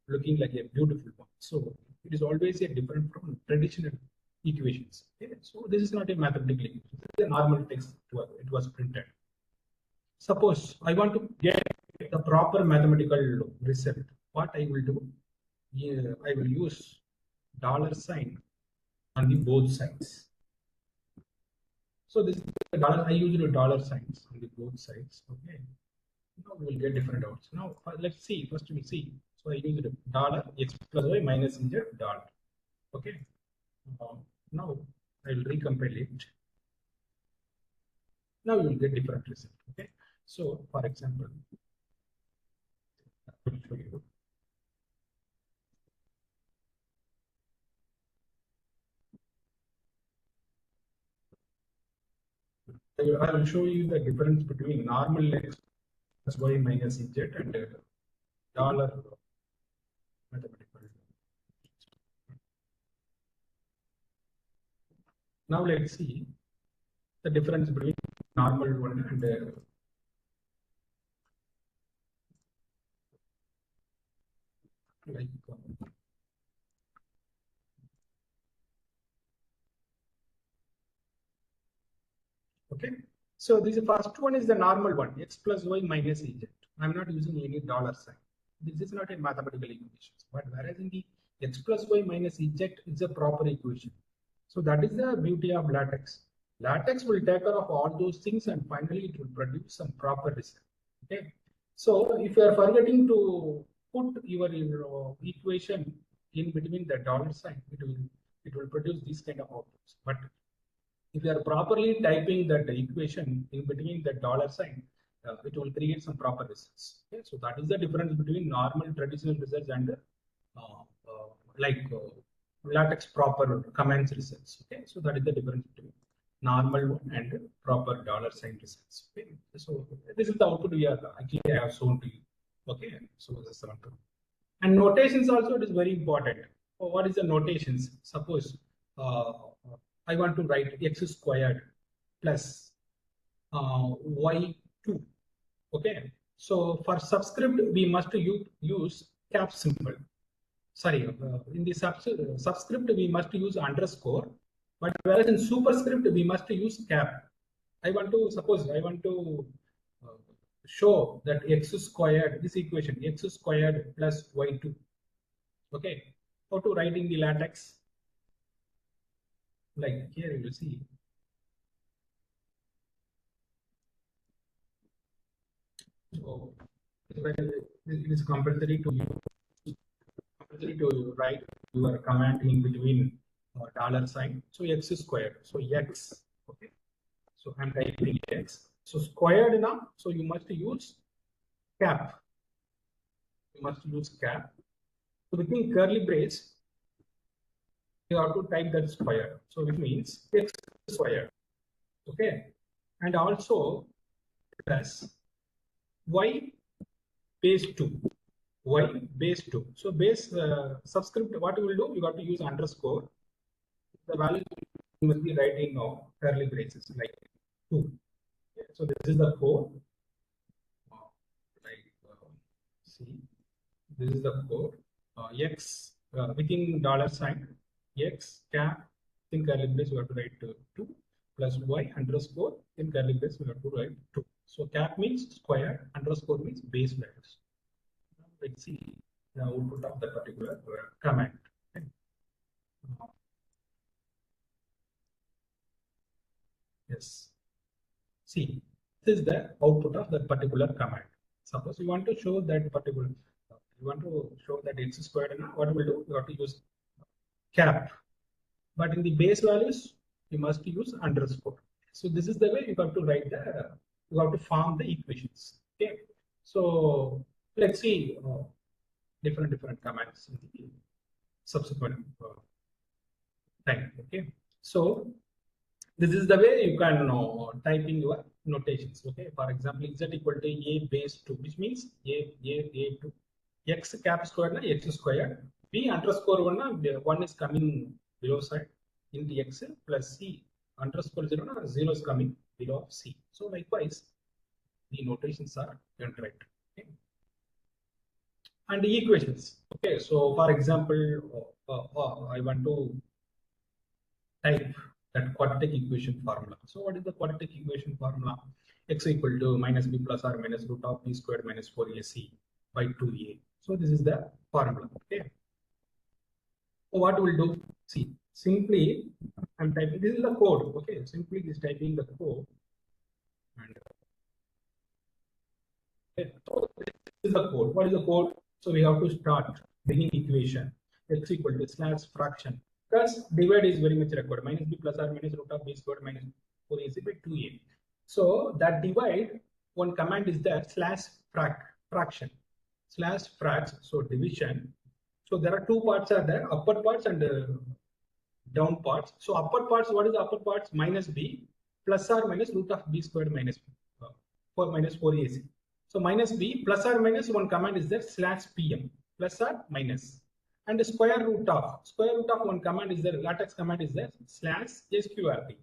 looking like a beautiful one. So it is always a different from traditional equations. Okay. So this is not a mathematical equation. This is a normal text it was printed. Suppose I want to get the proper mathematical result. What I will do? Yeah, I will use $sign on the both sides. So this is the dollar. I use the $signs on the both sides. Okay. Now we will get different outs. Now let's see. First we will see. So I use the dollar x plus y minus z dollar. Okay. Now I will recompile it. Now you will get different result. Okay. So for example, I will show you. I will show you the difference between normal x plus y minus z and dollar mathematical. Now let's see the difference between normal one and like okay. So this first one is the normal one, x plus y minus z. I'm not using any $sign. This is not a mathematical equation. But whereas in the x plus y minus z is a proper equation. So that is the beauty of LaTeX. LaTeX will take care of all those things and finally it will produce some proper result. Okay. So if you are forgetting to put your equation in between the $sign, it will produce these kind of outputs. But if you are properly typing that equation in between the $sign, it will create some proper results. Okay, so that is the difference between normal traditional results and LaTeX proper commands results. Okay, so that is the difference between normal one and proper $sign results. Okay, so this is the output we are actually I have shown to you. Okay, so this is the output. And notations also it is very important. So what is the notations? Suppose I want to write x squared plus y2. Okay. So for subscript, we must use cap symbol. Sorry, in the subscript, we must use underscore. But whereas in superscript, we must use cap. I want to show that x squared, this equation, x squared plus y2. Okay. How to write in the LaTeX? Like here you will see. So it is compulsory to write your command in between $sign. So x squared. So x. Okay. So I'm typing x. So squared now. So you must use cap. You must use cap. So within curly brace, you have to type that square. So it means x squared. Okay. And also plus y base 2. Y base 2. So base subscript, what you will do, you got to use underscore. The value you must be writing now curly braces like 2. Okay. So this is the code. Like C. This is the code. X within dollar sign, X cap in curly brace we have to write 2 plus Y underscore in curly brace we have to write 2. So cap means square, underscore means base values. Let's see the output of the particular command. Okay. Yes. See, this is the output of that particular command. Suppose you want to show that particular, you want to show that x squared, and what we'll do, you have to use cap. But in the base values, you must use underscore. So this is the way you have to write the, you have to form the equations. Okay. So let's see different commands in the subsequent time. Okay. So this is the way you can type in your notations. Okay. For example, z equal to a base 2, which means a2 x cap squared na x squared, b underscore 1 is coming below side into x plus c underscore 0 na 0 is coming below c. So likewise, the notations are done right. Okay. And the equations. Okay. So for example, I want to type that quadratic equation formula. So what is the quadratic equation formula? X equal to minus b plus or minus root of b squared minus 4ac by 2a. So this is the formula. Okay. So what we'll do? See, simply I'm typing. This is the code. Okay. Simply just typing the code. And okay. So this is the code. What is the code? So we have to start bringing equation x equal to slash fraction. Because divide is very much required. Minus b plus or minus root of b squared minus 4ac by 2a. So that divide, one command is there, slash fraction. Slash frac, so division. So there are two parts are there, upper parts and down parts. So upper parts, what is the upper parts? Minus b plus or minus root of b squared minus 4ac. So minus b plus or minus, one command is there, slash pm, plus or minus. And the square root of one command is there, LaTeX command is there, slash sqrt.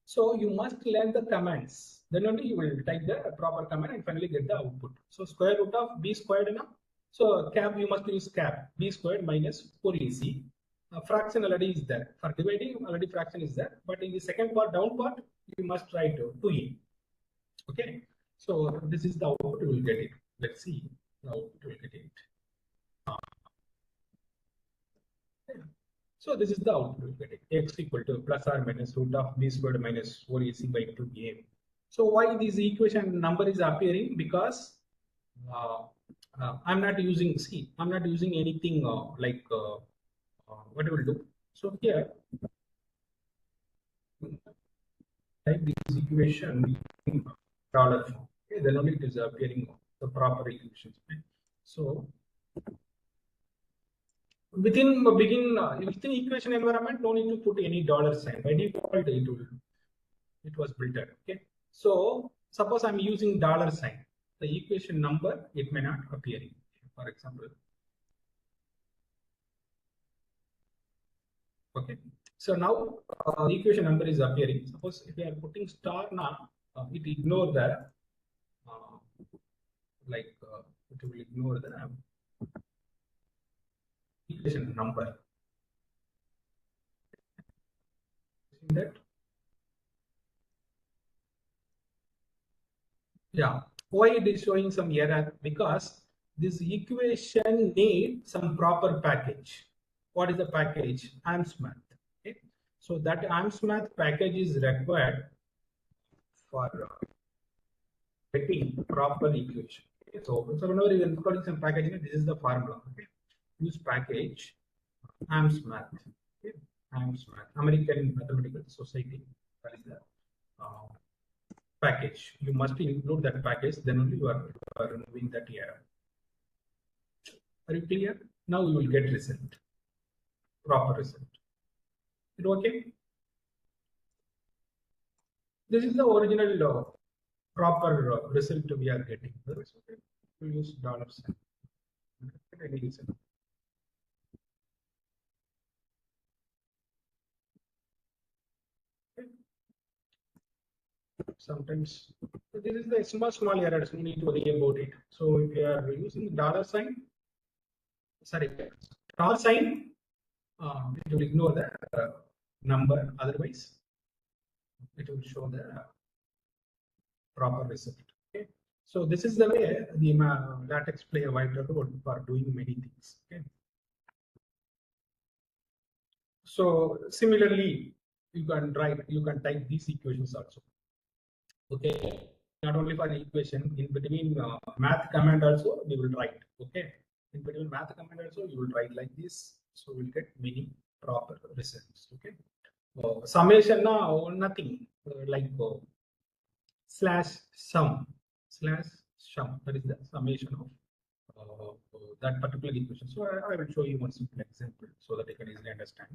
So you must learn the commands. Then only you will type the proper command and finally get the output. So square root of b squared now. So cap, you must use cap, b squared minus 4ac. Fraction already is there. For dividing, already fraction is there. But in the second part, down part, you must write 2a. Okay. So this is the output you will get it. Let's see the output you will get it. So this is the output you will get it. X equal to plus or minus root of b squared minus 4ac by 2a. So why this equation number is appearing? Because I'm not using I'm not using anything like what I will do. So here type this equation dollar form. Okay, then only it is appearing the proper equations. Right? So within equation environment, no need to put any dollar sign. By default, it was built up. Okay. So suppose I'm using dollar sign, the equation number it may not appear. For example. Okay. So now the equation number is appearing. Suppose if we are putting star now, it ignore the it will ignore the equation number. See that? Yeah. Why it is showing some error? Because this equation needs some proper package. What is the package? AMSmath. Okay. So that AMSmath package is required for getting proper equation. Okay. So whenever you are installing some package, this is the formula. Okay. Use package AMSmath. Okay. AMSmath, American Mathematical Society. That is the package. You must include that package, then only you are removing that error. Are you clear? Now you will get result. Proper result. Is it okay? This is the original proper result we are getting. Okay. We use dollar sign. Any result. Sometimes this is the small errors. We need to worry about it. So if you are using dollar sign, sorry, star sign, it will ignore the number. Otherwise, it will show the proper result. Okay. So this is the way the LaTeX play a vital role for doing many things. Okay. So similarly, you can type these equations also. Okay. Not only for the equation, in between math command also we will write. Okay. In between math command also you will write like this. So we'll get many proper results. Okay. Summation now nothing like slash sum that is the summation of that particular equation. So I will show you one simple example so that you can easily understand.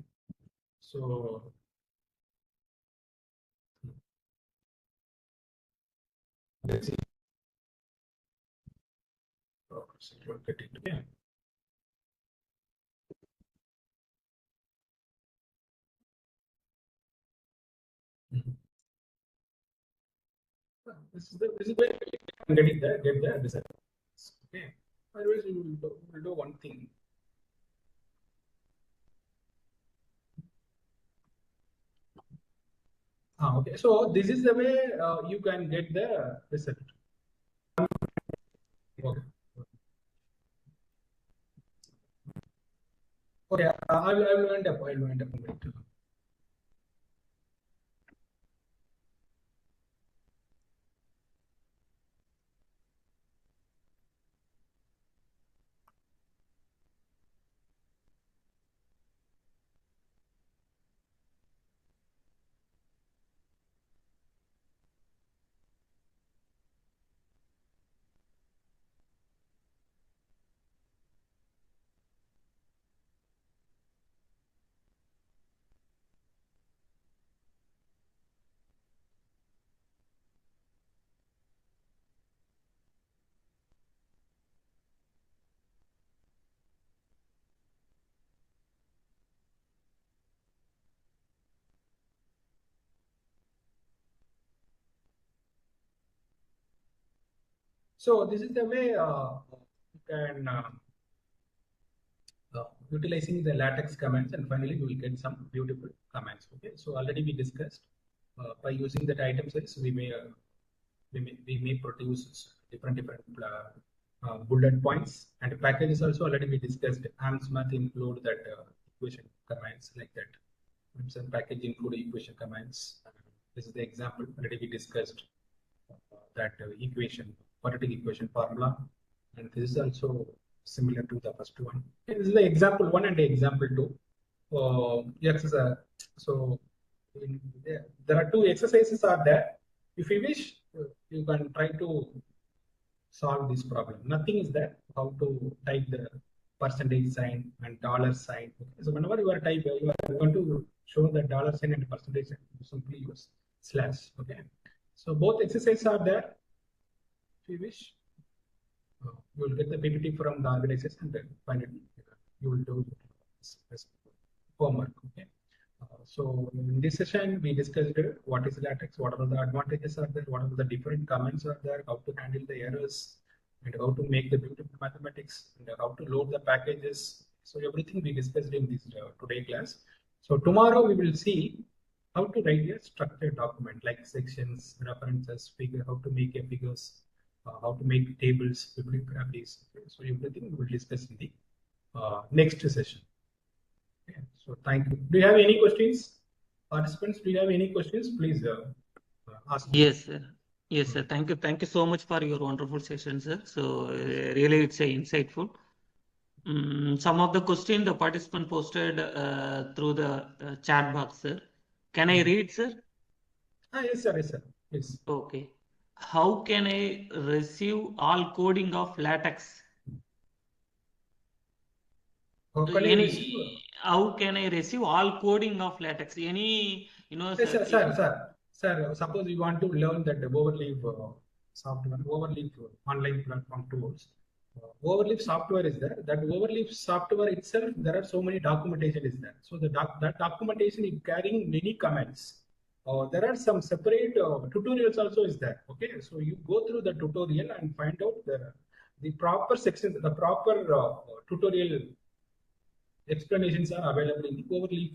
So let's see. So we'll get it. Yeah. This is the way you can get the result. Okay. Otherwise, we will do one thing. Okay. So this is the way you can get the result. Okay. Okay. I will end up. So this is the way you can utilizing the LaTeX commands, and finally we will get some beautiful commands. Okay, so already we discussed by using that item size we may produce different bullet points, and packages also already we discussed. Math include that equation commands like that. Some package include equation commands. This is the example already we discussed that equation, quadratic equation formula, and this is also similar to the first one. Okay, this is the example 1 and the example 2. So there are 2 exercises are there. If you wish, you can try to solve this problem. Nothing is there. How to type the percentage sign and dollar sign. Okay. So whenever you are going to show the dollar sign and percentage sign, you simply use slash. Okay. So both exercises are there. If you wish, you will get the PPT from the organization, and then finally you will do this homework. Okay. So in this session, we discussed what is LaTeX, what are the advantages are there, what are the different comments are there, how to handle the errors, and how to make the beautiful mathematics, and how to load the packages. So everything we discussed in this today class. So tomorrow we will see how to write a structured document like sections, references, figure, how to make a figures, how to make tables, bibliographies. Okay. So everything we will discuss in the next session. Okay. So thank you. Do you have any questions? Participants, do you have any questions? Please ask. Yes, sir. Yes, sir. Thank you. Thank you so much for your wonderful session, sir. So really, it's insightful. Some of the questions the participant posted through the chat box, sir. Can I read, sir? Yes, sir. Yes, sir. Please. Okay. How can I receive all coding of LaTeX? How can I receive? How can I receive all coding of LaTeX? Any, Yes, sir. Suppose you want to learn that Overleaf software, Overleaf online platform tools. Overleaf software is there. That Overleaf software itself, there are so many documentation is there. So that documentation is carrying many comments. There are some separate tutorials also is there. Okay, so you go through the tutorial and find out the proper section, the proper tutorial explanations are available in the Overleaf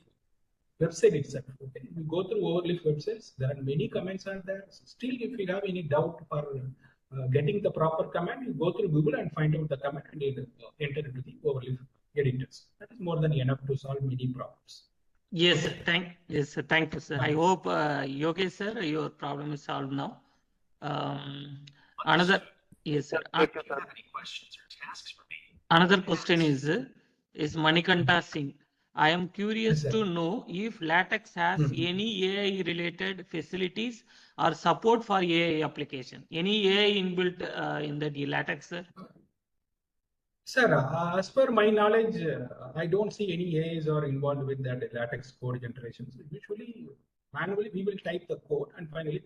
website itself. Okay, if you go through Overleaf websites, there are many comments are there. Still, if you have any doubt for getting the proper command, you go through Google and find out the command and enter into the Overleaf editors. That is more than enough to solve many problems. Yes, sir. Thank you, sir. I hope, Yogesh sir, your problem is solved now. Another, yes, sir. If you have any questions or tasks for me. Another question is Manikanta Singh. I am curious Yes, to know if LaTeX has any AI related facilities or support for AI application. Any AI inbuilt in the LaTeX, sir? Sir, as per my knowledge, I don't see any AIs are involved with that LaTeX code generation. So usually, manually, we will type the code and finally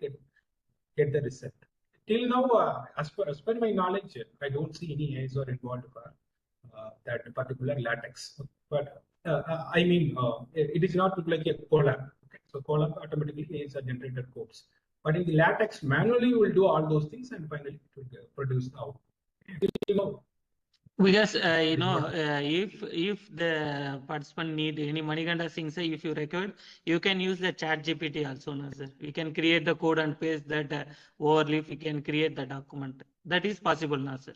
get the result. Till now, as per my knowledge, I don't see any AIs are involved for that particular LaTeX. But I mean, it is not like a Colab. Okay? So Colab automatically AIs are generated codes. But in the LaTeX, manually, you will do all those things and finally it will produce out. You know, because if the participant need any Manikanta Singh, sir, if you record, you can use the chat GPT also, no, sir. We can create the code and paste that Overleaf. We can create the document. That is possible now, sir.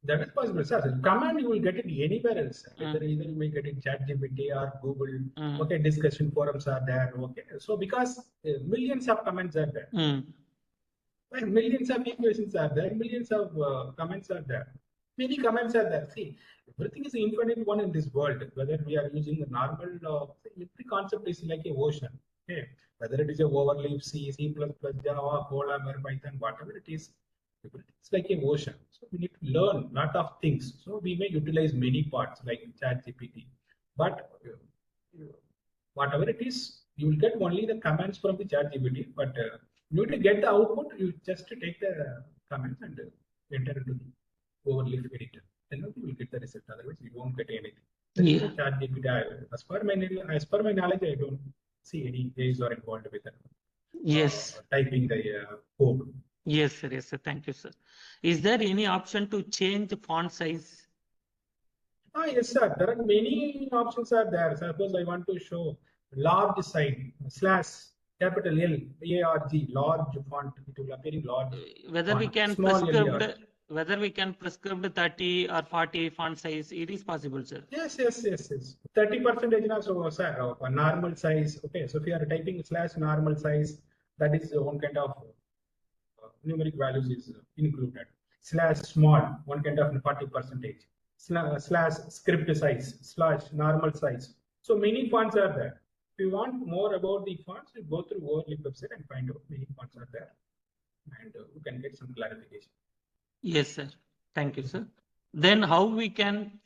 That is possible, sir. Command you will get it anywhere else. Either you may get it ChatGPT or Google. Okay, discussion forums are there. Okay, so because millions of comments are there, millions of equations are there, millions of comments are there. Many comments are there. See, everything is infinite one in this world. Whether we are using a normal, every concept is like a ocean. Okay, whether it is a Overleaf, C, C++, Java, Colab, Python, whatever it is. It's like an ocean. So we need to learn a lot of things. So we may utilize many parts like ChatGPT. But whatever it is, you will get only the commands from the ChatGPT. But you need to get the output, you just take the comments and enter into the Overleaf editor. Then you will get the result. Otherwise, you won't get anything. Yeah. ChatGPT, as per my knowledge, I don't see any ways are involved with that. Yes. Typing the code. Yes, sir. Yes, sir. Thank you, sir. Is there any option to change the font size? Yes, sir. There are many options are there. Suppose I want to show large sign / capital L ARG large font. It will appear in large. Whether font, we can prescribe 30 or 40 font size, it is possible, sir. Yes. 30% also, sir. A normal size. Okay, so if you are typing / normal size, that is one kind of numeric values is included. / small, one kind of 40%. / script size / normal size. So many fonts are there. If you want more about the fonts, you go through Overleaf website and find out many fonts are there, and you can get some clarification. Yes, sir. Thank you, sir. Then how we can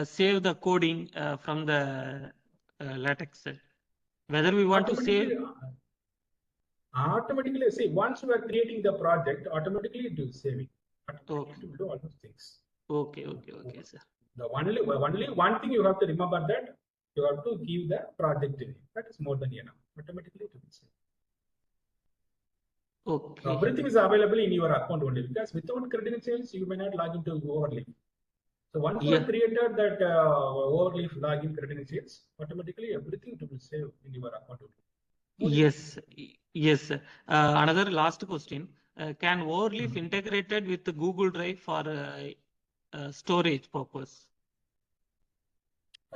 save the coding from the LaTeX, sir? Whether we want to save. Automatically, see, once you are creating the project, automatically it will save it. Okay. It will do all those things. Okay, sir. The only one thing you have to remember that you have to give the project name. That is more than enough. Automatically it will save. Okay. So everything is available in your account only, because without credentials you may not log into Overleaf. So once you have created that Overleaf login credentials, automatically everything will save in your account only. Yes, sir. Another last question. Can Overleaf integrated with the Google Drive for storage purpose?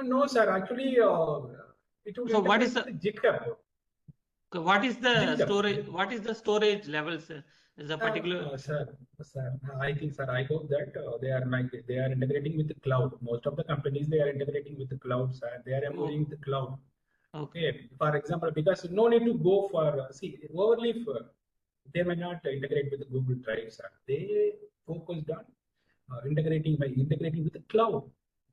No, sir. Actually, it will. So what is the GitHub? What is the GitHub. storage? What is the storage level, sir? Is a particular. Sir. I think, sir. I hope that they are integrating with the cloud. Most of the companies they are integrating with the cloud, sir. They are employing the cloud. Okay. For example, because no need to go for Overleaf. They may not integrate with the Google Drive, sir. They focused on integrating with the cloud.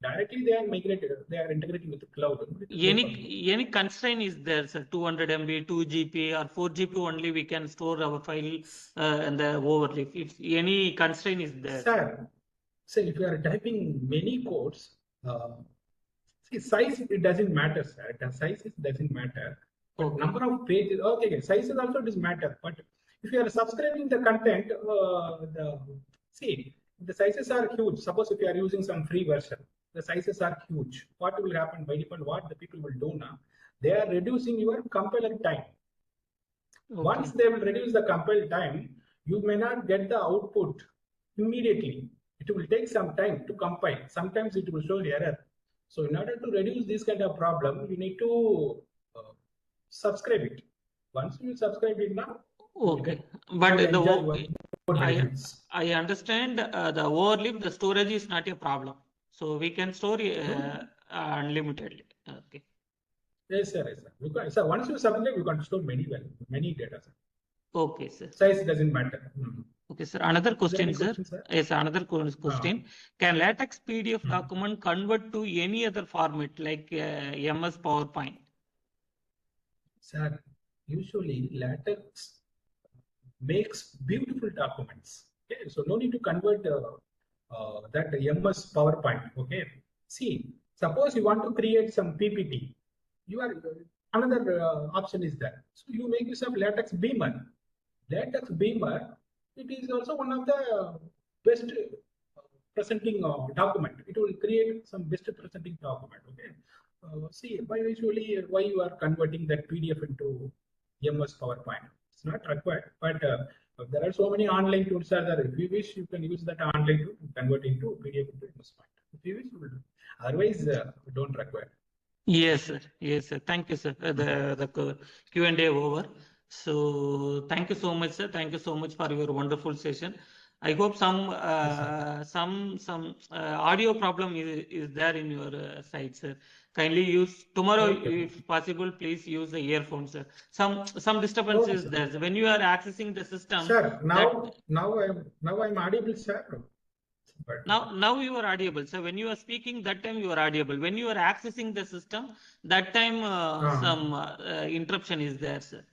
Directly they are integrating with the cloud. Any constraint is there, sir? 200 MB, 2 GB or 4 GB only we can store our file and the Overleaf. If any constraint is there. Sir, so if you are typing many codes, see, size it doesn't matter, sir. The size doesn't matter. But number of pages, okay, sizes also does matter. But if you are subscribing the content, the sizes are huge. Suppose if you are using some free version, the sizes are huge. What will happen by default? What the people will do now? They are reducing your compiler time. Okay. Once they will reduce the compile time, you may not get the output immediately. It will take some time to compile. Sometimes it will show error. So in order to reduce this kind of problem, you need to subscribe it. Once you subscribe it now, Okay, but I I understand the Overleaf, the storage is not a problem. So we can store unlimitedly. Okay. Yes, sir. Yes, sir. So once you subscribe, you can store many data. Sir. Okay, sir. Size doesn't matter. Okay, sir. Another question, sir. Question, sir. Yes, another question. Can LaTeX PDF document convert to any other format like MS PowerPoint? Sir, usually LaTeX makes beautiful documents. Okay, so no need to convert that MS PowerPoint. Okay, see, suppose you want to create some PPT, you are another option is there. So you make use of LaTeX Beamer. LaTeX Beamer, it is also one of the best presenting document. It will create some best presenting document. Okay, see, why you are converting that PDF into MS PowerPoint? It's not required, but there are so many online tools are there. If you wish, you can use that online tool to convert into PDF into MS PowerPoint. If you wish, you will do. Otherwise, don't require. Yes, sir. Yes, sir. Thank you, sir. The Q&A over. So thank you so much, sir. Thank you so much for your wonderful session. I hope some audio problem is there in your side, sir. Kindly use tomorrow, if possible, please use the earphones, sir. Some disturbance is there. When you are accessing the system. Sir, now I'm audible, sir. Now you are audible. So when you are speaking, that time you are audible. When you are accessing the system, that time some interruption is there, sir.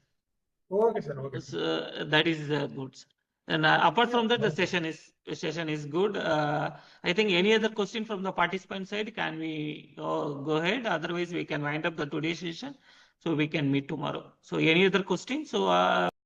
Okay, sir. Okay. So, that is good, sir. And apart from that, the session is good. I think any other question from the participant side, can we go ahead? Otherwise, we can wind up the today's session. So we can meet tomorrow. So any other question? So